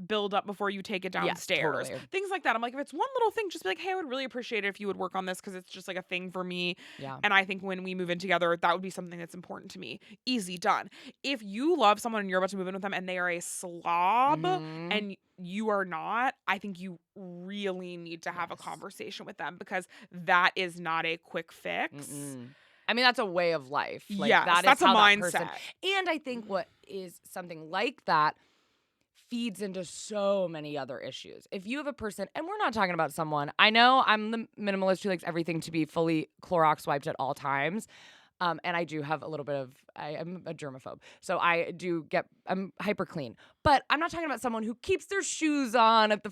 build up before you take it downstairs. totally. Things like that. I'm like, if it's one little thing, just be like, hey, I would really appreciate it if you would work on this because it's just like a thing for me. Yeah. And I think when we move in together, that would be something that's important to me. Easy, done. If you love someone and you're about to move in with them and they are a slob Mhm. and you are not, I think you really need to have a Yes. conversation with them because that is not a quick fix. Mm-mm. I mean, that's a way of life. Like, Yes, that is that's a how that mindset. person. And I think what is something like that feeds into so many other issues. If you have a person, and we're not talking about someone, I know I'm the minimalist who likes everything to be fully Clorox wiped at all times. And I do have a little bit of, I'm a germaphobe. So I'm hyper clean. But I'm not talking about someone who keeps their shoes on at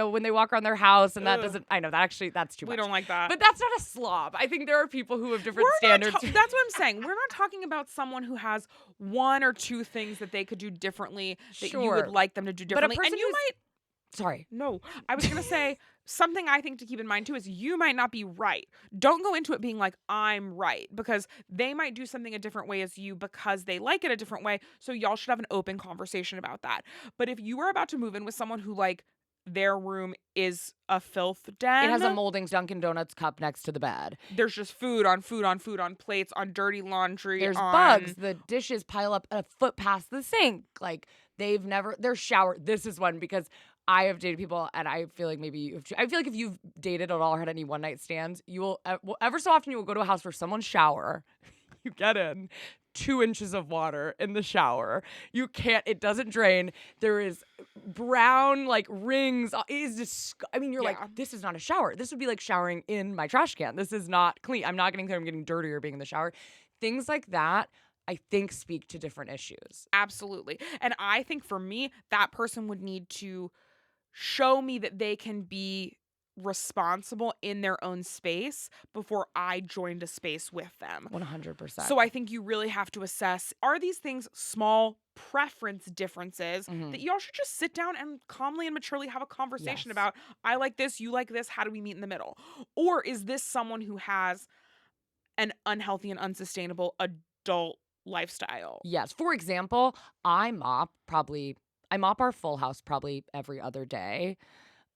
when they walk around their house. And that doesn't, I know that's too much. We don't like that. But that's not a slob. I think there are people who have different standards. That's what I'm saying. We're not talking about someone who has one or two things that they could do differently that you would Sure. like them to do But a differently. person And you who's- might. Sorry. No, I was going to say something I think to keep in mind too is you might not be right. Don't go into it being like, I'm right, because they might do something a different way as you because they like it a different way. So y'all should have an open conversation about that. But if you are about to move in with someone who like their room is a filth den. It has a Moldings Dunkin' Donuts cup next to the bed. There's just food on plates, on dirty laundry. There's bugs. The dishes pile up a foot past the sink. Like, their shower. This is one because I have dated people, and I feel like I feel like if you've dated at all or had any one night stands, you will, ever so often you will go to a house where someone's shower, you get in 2 inches of water in the shower. It doesn't drain. There is brown, like, rings. It is just, I mean, you're like, this is not a shower. This would be like showering in my trash can. This is not clean. I'm not getting clean. I'm getting dirtier being in the shower. Things like that, I think, speak to different issues. Absolutely. And I think for me, that person would need to show me that they can be responsible in their own space before I joined a space with them. 100%. So I think you really have to assess, are these things small preference differences that y'all should just sit down and calmly and maturely have a conversation about, I like this, you like this, how do we meet in the middle? Or is this someone who has an unhealthy and unsustainable adult lifestyle? Yes. For example, I mop our full house probably every other day.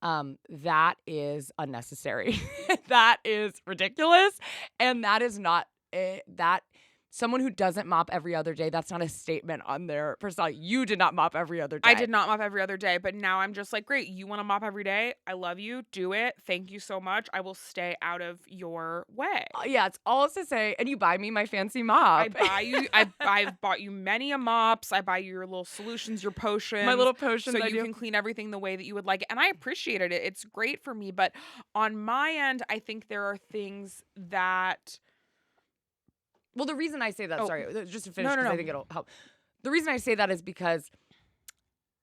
That is unnecessary. That is ridiculous. And that is not that someone who doesn't mop every other day, that's not a statement on their personality. You did not mop every other day. I did not mop every other day, but now I'm just like, great, you want to mop every day? I love you. Do it. Thank you so much. I will stay out of your way. Yeah, it's all to say, and you buy me my fancy mop. I buy you. I've bought you many a mops. I buy you your little solutions, your potions, my little potions. so you can clean everything the way that you would like it. And I appreciated it. It's great for me. But on my end, I think there are things that. Well, the reason I say that, sorry, just to finish, No, because I think it'll help. The reason I say that is because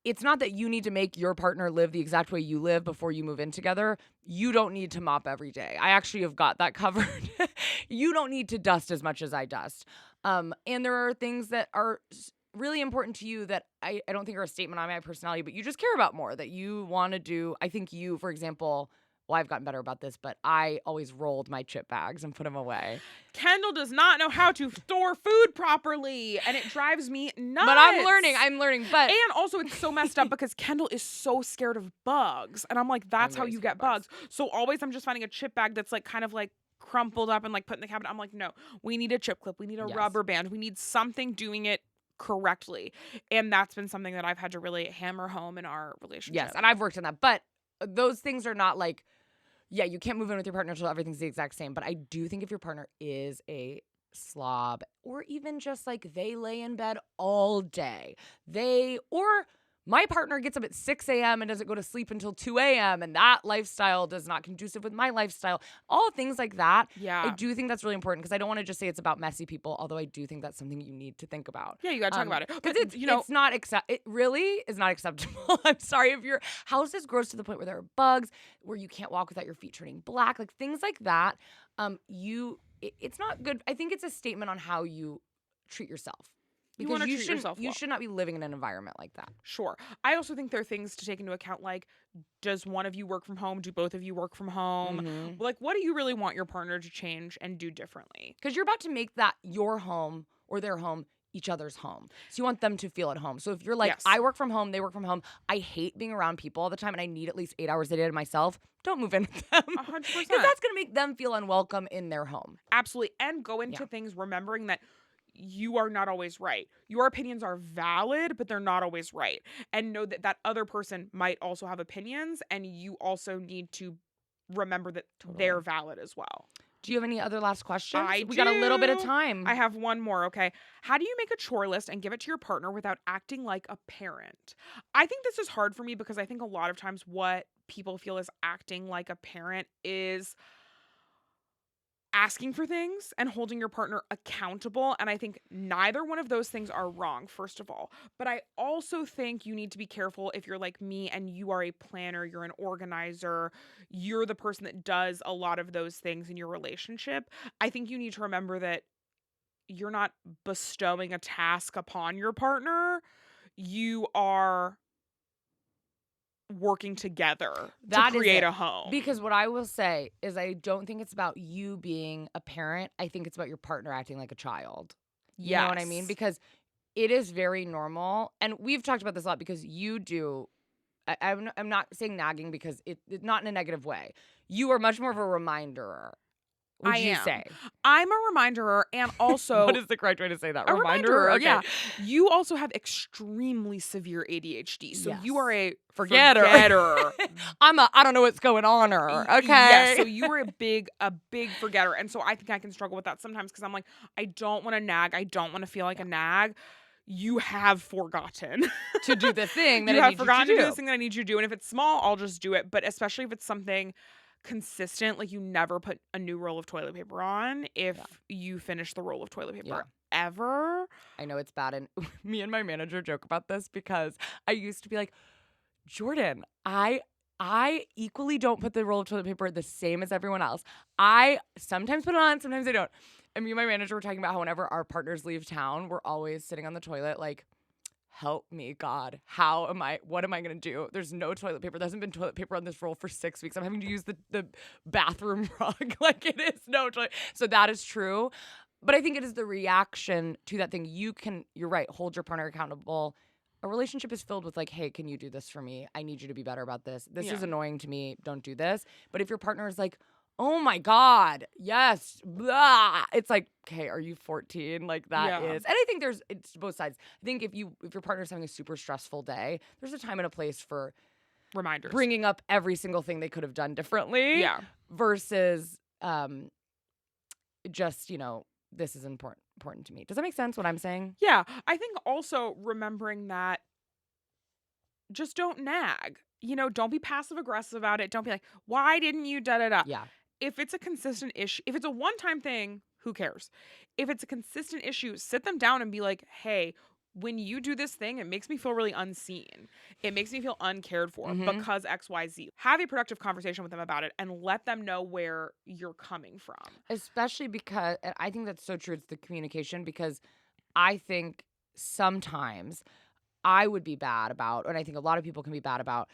it's not that you need to make your partner live the exact way you live before you move in together. You don't need to mop every day. I actually have got that covered. You don't need to dust as much as I dust. And there are things that are really important to you that I don't think are a statement on my personality, but you just care about more, that you want to do. I think you, for example, well, I've gotten better about this, but I always rolled my chip bags and put them away. Kendahl does not know how to store food properly, and it drives me nuts. But I'm learning. But and also, it's so messed up because Kendahl is so scared of bugs, and I'm like, that's how you get bugs. So always, I'm just finding a chip bag that's like kind of like crumpled up and like put in the cabinet. I'm like, no, we need a chip clip, we need a rubber band, we need something doing it correctly, and that's been something that I've had to really hammer home in our relationship. Yes, and I've worked on that, but those things are not like. Yeah, you can't move in with your partner until everything's the exact same. But I do think if your partner is a slob, or even just like they lay in bed all day, or my partner gets up at 6 a.m. and doesn't go to sleep until 2 a.m. and that lifestyle does not conducive with my lifestyle. All things like that. Yeah. I do think that's really important because I don't want to just say it's about messy people, although I do think that's something you need to think about. Yeah, you got to talk about it. Because it's not it really is not acceptable. I'm sorry if your house is gross to the point where there are bugs, where you can't walk without your feet turning black, like things like that. It's not good. I think it's a statement on how you treat yourself. Because you should not be living in an environment like that. Sure. I also think there are things to take into account, like, does one of you work from home? Do both of you work from home? Mm-hmm. Like, what do you really want your partner to change and do differently? Because you're about to make that your home or their home each other's home. So you want them to feel at home. So if you're like, I work from home, they work from home, I hate being around people all the time and I need at least 8 hours a day to myself, don't move in with them. 100%. Because that's going to make them feel unwelcome in their home. Absolutely. And go into things remembering that you are not always right. Your opinions are valid, but they're not always right. And know that that other person might also have opinions, and you also need to remember that they're valid as well. Do you have any other last questions? We got a little bit of time. I have one more, okay. How do you make a chore list and give it to your partner without acting like a parent? I think this is hard for me because I think a lot of times what people feel is acting like a parent is asking for things and holding your partner accountable. And I think neither one of those things are wrong, first of all. But I also think you need to be careful if you're like me and you are a planner, you're an organizer, you're the person that does a lot of those things in your relationship. I think you need to remember that you're not bestowing a task upon your partner. You are working together to create a home. Because what I will say is I don't think it's about you being a parent. I think it's about your partner acting like a child. You know what I mean? Because it is very normal. And we've talked about this a lot because you do. I'm not saying nagging because it's not in a negative way. You are much more of a reminder. Would you say? I'm a reminder, and also what is the correct way to say that? A reminder. Okay. Yeah. You also have extremely severe ADHD, so you are a forgetter. I don't know what's going on okay. Yeah, so you are a big forgetter, and so I think I can struggle with that sometimes because I'm like, I don't want to nag. I don't want to feel like a nag. You have forgotten to do the thing that you I have need forgotten you to do this thing that I need you to do, and if it's small, I'll just do it. But especially if it's something consistent, like you never put a new roll of toilet paper on if you finish the roll of toilet paper ever. I know it's bad, and me and my manager joke about this because I used to be like, Jordan, I equally don't put the roll of toilet paper the same as everyone else. I sometimes put it on, sometimes I don't. And me and my manager were talking about how whenever our partners leave town, we're always sitting on the toilet like, help me, God. What am I going to do? There's no toilet paper. There hasn't been toilet paper on this roll for 6 weeks. I'm having to use the bathroom rug. Like it is no toilet. So that is true. But I think it is the reaction to that thing. You're right, hold your partner accountable. A relationship is filled with like, hey, can you do this for me? I need you to be better about this. This is annoying to me. Don't do this. But if your partner is like, Oh my God. Yes. Blah. It's like, okay, are you 14? Like that Yeah. is. And I think it's both sides. I think if your partner's having a super stressful day, there's a time and a place for Reminders. bringing up every single thing they could have done differently Yeah. versus just, this is important to me. Does that make sense what I'm saying? Yeah. I think also remembering that just don't nag. Don't be passive aggressive about it. Don't be like, why didn't you da da da? Yeah. If it's a consistent issue, if it's a one-time thing, who cares? If it's a consistent issue, sit them down and be like, hey, when you do this thing, it makes me feel really unseen. It makes me feel uncared for because XYZ. Have a productive conversation with them about it and let them know where you're coming from. Especially because, and I think that's so true, it's the communication, because I think sometimes I would be bad about, and I think a lot of people can be bad about,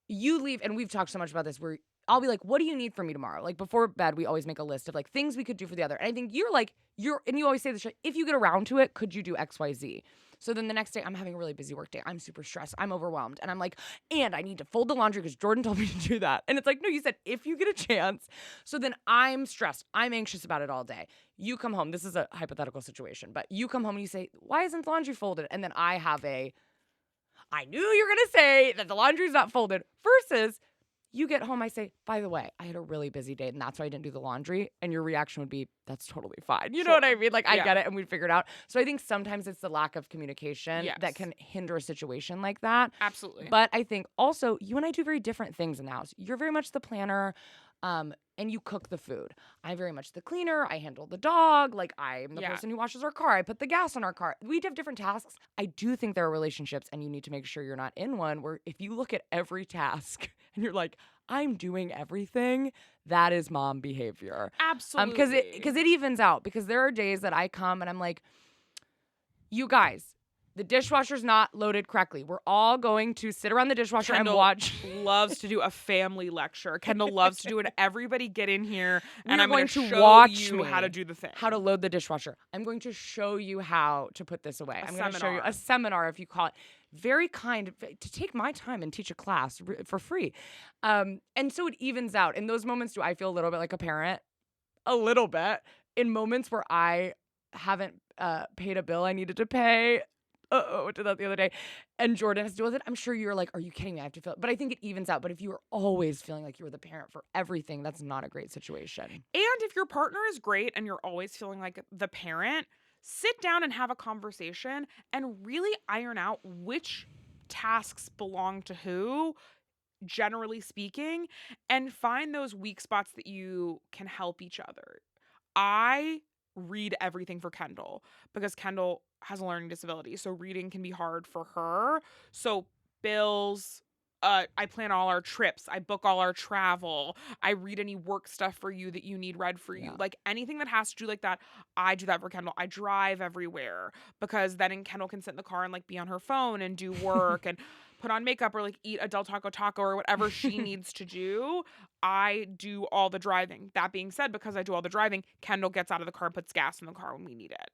you leave, and we've talked so much about this, where I'll be like, what do you need from me tomorrow? Like before bed, we always make a list of like things we could do for the other. And I think and you always say this, if you get around to it, could you do X, Y, Z? So then the next day I'm having a really busy work day. I'm super stressed. I'm overwhelmed. And I'm like, and I need to fold the laundry because Jordan told me to do that. And it's like, no, you said if you get a chance. So then I'm stressed. I'm anxious about it all day. You come home. This is a hypothetical situation, but you come home and you say, why isn't the laundry folded? And then I knew you were going to say that the laundry's not folded, versus you get home, I say, by the way, I had a really busy day and that's why I didn't do the laundry. And your reaction would be, that's totally fine. You know what I mean? Like, I get it and we'd figure it out. So I think sometimes it's the lack of communication that can hinder a situation like that. Absolutely. But I think also you and I do very different things in the house. You're very much the planner. And you cook the food. I'm very much the cleaner. I handle the dog. Like, I'm the person who washes our car. I put the gas on our car. We have different tasks. I do think there are relationships, and you need to make sure you're not in one where if you look at every task and you're like, I'm doing everything, that is mom behavior. Absolutely. Because it evens out. Because there are days that I come and I'm like, you guys, the dishwasher's not loaded correctly. We're all going to sit around the dishwasher and watch. Loves to do a family lecture. Kendall loves to do it. Everybody get in here, and I'm going to show watch you how to do the thing. How to load the dishwasher. I'm going to show you how to put this away. I'm going to show you a seminar, if you call it. Very kind to take my time and teach a class for free. And so it evens out. In those moments, do I feel a little bit like a parent? A little bit. In moments where I haven't paid a bill I needed to pay. I did that the other day. And Jordan has to deal with it. I'm sure you're like, are you kidding me? I have to feel it. But I think it evens out. But if you are always feeling like you were the parent for everything, that's not a great situation. And if your partner is great and you're always feeling like the parent, sit down and have a conversation and really iron out which tasks belong to who, generally speaking, and find those weak spots that you can help each other. I read everything for Kendahl because Kendahl has a learning disability. So reading can be hard for her. So bills, I plan all our trips. I book all our travel. I read any work stuff for you that you need read for you. Like anything that has to do like that, I do that for Kendahl. I drive everywhere because then Kendahl can sit in the car and like be on her phone and do work and put on makeup or like eat a Del Taco or whatever she needs to do. I do all the driving. That being said, because I do all the driving, Kendahl gets out of the car and puts gas in the car when we need it.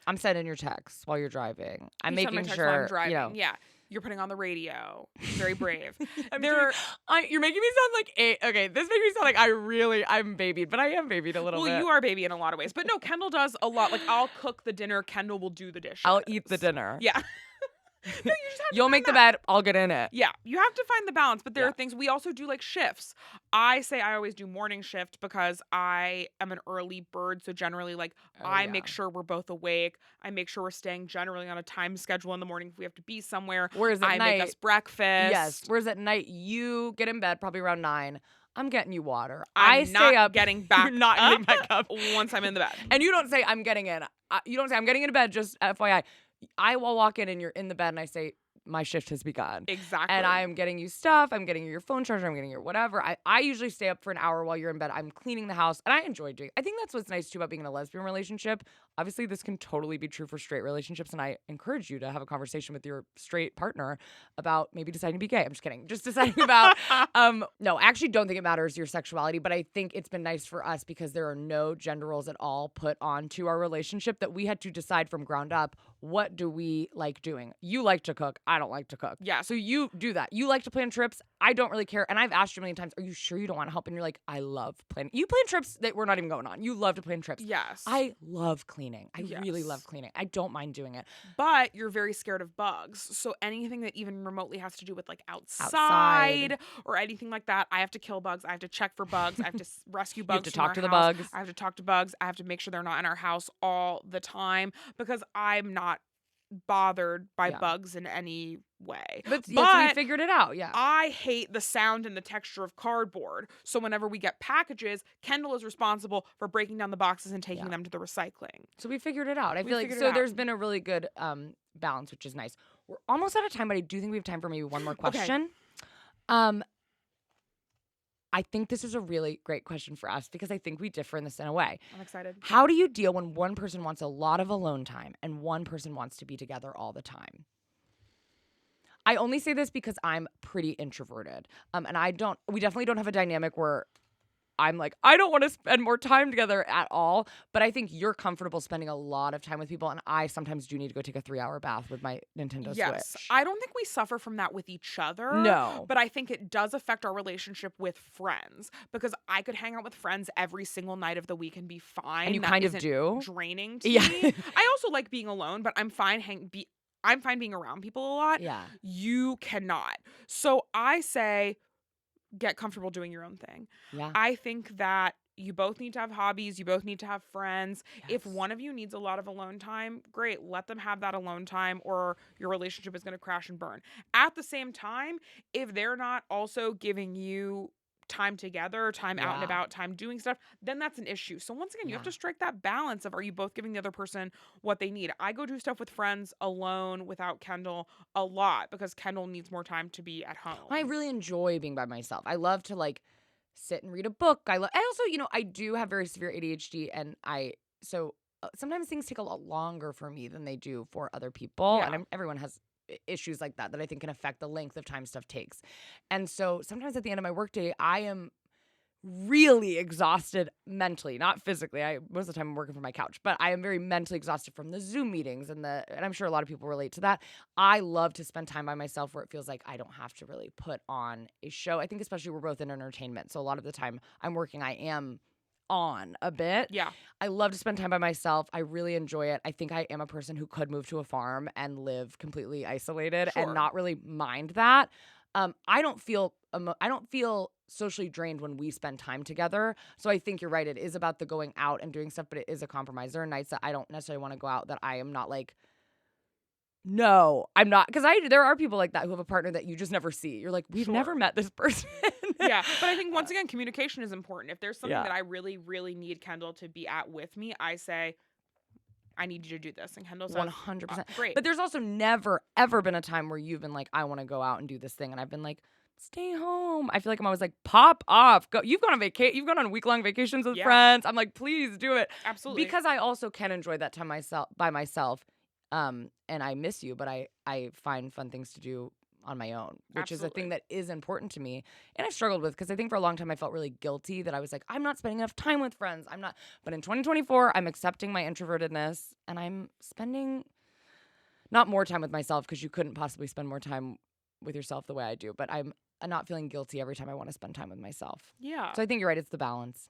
I'm sending your texts while you're driving. I'm making sure while I'm driving. Yeah. You're putting on the radio. Very brave. You're making me sound like okay, this makes me sound like I'm babied, but I am babied a little bit. Well, you are baby in a lot of ways. But no, Kendahl does a lot. Like I'll cook the dinner, Kendahl will do the dishes. I'll eat the dinner. Yeah. No, You'll make the bed, I'll get in it. Yeah, you have to find the balance, but there are things we also do like shifts. I say I always do morning shift because I am an early bird, so generally I make sure we're both awake. I make sure we're staying generally on a time schedule in the morning if we have to be somewhere. Whereas at night, I make us breakfast. Yes. Whereas at night you get in bed probably around 9. I'm getting you water. I stay up. Getting back. You're not getting back up once I'm in the bed. And you don't say I'm getting in. You don't say I'm getting into bed. Just FYI. I will walk in and you're in the bed and I say, my shift has begun. Exactly. And I'm getting you stuff. I'm getting you your phone charger. I'm getting you whatever. I usually stay up for an hour while you're in bed. I'm cleaning the house. And I enjoy doing it. I think that's what's nice too about being in a lesbian relationship. Obviously, this can totally be true for straight relationships. And I encourage you to have a conversation with your straight partner about maybe deciding to be gay. I'm just kidding. Just deciding about, no, I actually don't think it matters your sexuality. But I think it's been nice for us because there are no gender roles at all put onto our relationship that we had to decide from ground up what do we like doing? You like to cook. I don't like to cook. Yeah. So you do that. You like to plan trips. I don't really care. And I've asked you a million times, are you sure you don't want to help? And you're like, I love planning. You plan trips that we're not even going on. You love to plan trips. Yes. I love cleaning. I really Yes. love cleaning. I don't mind doing it. But you're very scared of bugs. So anything that even remotely has to do with like Outside. or anything like that, I have to kill bugs. I have to check for bugs. I have to rescue You have bugs to from talk our to the house. bugs. I have to talk to bugs. I have to make sure they're not in our house all the time because I'm not bothered by Yeah. bugs in any way. But so we But figured it out. Yeah. I hate the sound and the texture of cardboard. So whenever we get packages, Kendahl is responsible for breaking down the boxes and taking Yeah. them to the recycling. So we figured it out. I We feel like figured it so out. there's been a really good balance, which is nice. We're almost out of time, but I do think we have time for maybe one more question. I think this is a really great question for us because I think we differ in this in a way. I'm excited. How do you deal when one person wants a lot of alone time and one person wants to be together all the time? I only say this because I'm pretty introverted. And we definitely don't have a dynamic where I'm like, I don't want to spend more time together at all. But I think you're comfortable spending a lot of time with people. And I sometimes do need to go take a 3-hour bath with my Nintendo Yes. Switch. I don't think we suffer from that with each other. No. But I think it does affect our relationship with friends because I could hang out with friends every single night of the week and be fine. And you That kind of isn't do. draining to Yeah. me. I also like being alone, but I'm fine being around people a lot. Yeah. You cannot. So I say get comfortable doing your own thing. Yeah. I think that you both need to have hobbies. You both need to have friends. If Yes. one of you needs a lot of alone time, great. Let them have that alone time or your relationship is going to crash and burn. At the same time, if they're not also giving you time together, time out and Yeah. about, time doing stuff, then that's an issue. So once again, you have Yeah. to strike that balance of are you both giving the other person what they need? I go do stuff with friends alone without Kendahl a lot because Kendahl needs more time to be at home. I really enjoy being by myself. I love to like sit and read a book. I also, I do have very severe ADHD and sometimes things take a lot longer for me than they do for other people. Yeah. And everyone has issues like that I think can affect the length of time stuff takes. And so sometimes at the end of my workday, I am really exhausted mentally, not physically. Most of the time I'm working from my couch, but I am very mentally exhausted from the Zoom meetings and I'm sure a lot of people relate to that. I love to spend time by myself where it feels like I don't have to really put on a show. I think especially we're both in entertainment. So a lot of the time I'm working, I am on a bit. Yeah. I love to spend time by myself. I really enjoy it. I think I am a person who could move to a farm and live completely isolated Sure. and not really mind that. I don't feel socially drained when we spend time together. So I think you're right. It is about the going out and doing stuff, but it is a compromise. There are nights that I don't necessarily want to go out that I am not like, no, I'm not. Because there are people like that who have a partner that you just never see. You're like, we've Sure. never met this person. Yeah. But I think once again, communication is important. If there's something Yeah. that I really, really need Kendahl to be at with me, I say, I need you to do this. And Kendahl says, 100%. Great. But there's also never, ever been a time where you've been like, I want to go out and do this thing. And I've been like, stay home. I feel like I'm always like, pop off. Go. You've gone on you've gone on week-long vacations with Yeah. friends. I'm like, please do it. Absolutely. Because I also can enjoy that time by myself. And I miss you, but I find fun things to do on my own, which is a thing that is important to me. And I've struggled with because I think for a long time I felt really guilty that I was like, I'm not spending enough time with friends. But in 2024, I'm accepting my introvertedness and I'm spending not more time with myself because you couldn't possibly spend more time with yourself the way I do, but I'm not feeling guilty every time I want to spend time with myself. Yeah. So I think you're right. It's the balance.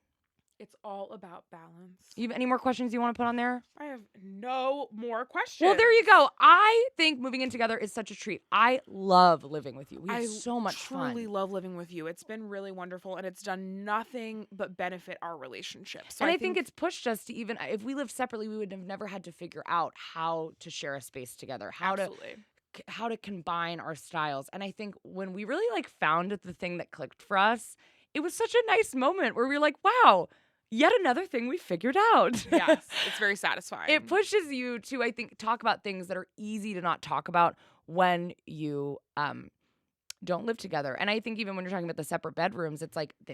It's all about balance. You have any more questions you want to put on there? I have no more questions. Well, there you go. I think moving in together is such a treat. I love living with you. We have so much fun. I truly love living with you. It's been really wonderful, and it's done nothing but benefit our relationship. So and I think it's pushed us to even, if we lived separately, we would have never had to figure out how to share a space together, how to combine our styles. And I think when we really found the thing that clicked for us, it was such a nice moment where we were like, wow, yet another thing we figured out. Yes, it's very satisfying. It pushes you to, I think, talk about things that are easy to not talk about when you don't live together. And I think even when you're talking about the separate bedrooms, it's like I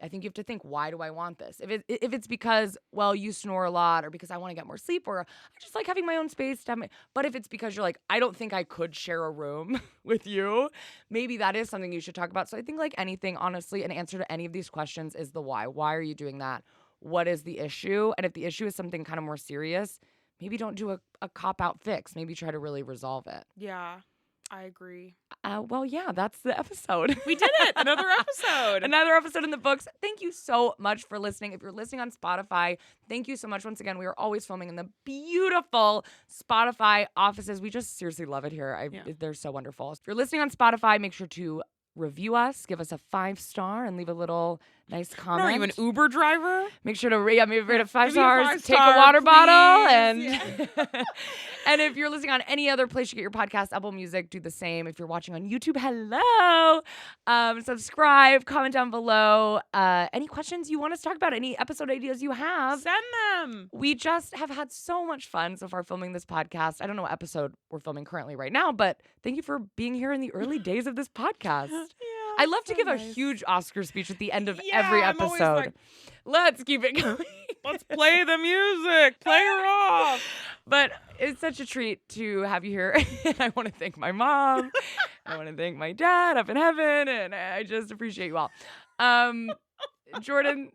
think you have to think, why do I want this? If it's because, well, you snore a lot, or because I want to get more sleep, or I just like having my own space to have but if it's because you're like, I don't think I could share a room with you, maybe that is something you should talk about. So I think anything, honestly, an answer to any of these questions is the why. Why are you doing that? What is the issue? And if the issue is something kind of more serious, maybe don't do a cop-out fix. Maybe try to really resolve it. Yeah, I agree. Well, yeah, that's the episode. We did it. Another episode. Another episode in the books. Thank you so much for listening. If you're listening on Spotify, thank you so much. Once again, we are always filming in the beautiful Spotify offices. We just seriously love it here. They're so wonderful. If you're listening on Spotify, make sure to review us, give us a 5-star, and leave a little nice comment. Are you an Uber driver? Make sure to rate it 5 Give me a stars, 5-star, take a water please. bottle, and Yeah. and if you're listening on any other place you get your podcast, Apple Music, do the same. If you're watching on YouTube, hello. Subscribe, comment down below. Any questions you want us to talk about, any episode ideas you have, Send them. We just have had so much fun so far filming this podcast. I don't know what episode we're filming currently right now, but thank you for being here in the early days of this podcast. Yeah, I love to so give a nice. huge Oscar speech at the end of every I'm always episode. like, Let's keep it going. let's play the music. Play her off. But it's such a treat to have you here. And I want to thank my mom. I want to thank my dad up in heaven. And I just appreciate you all. Jordan,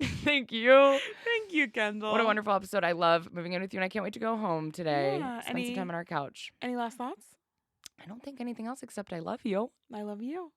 thank you. Thank you, Kendahl. What a wonderful episode. I love moving in with you. And I can't wait to go home today. Yeah, Spend some time on our couch. Any last thoughts? I don't think anything else except I love you. I love you.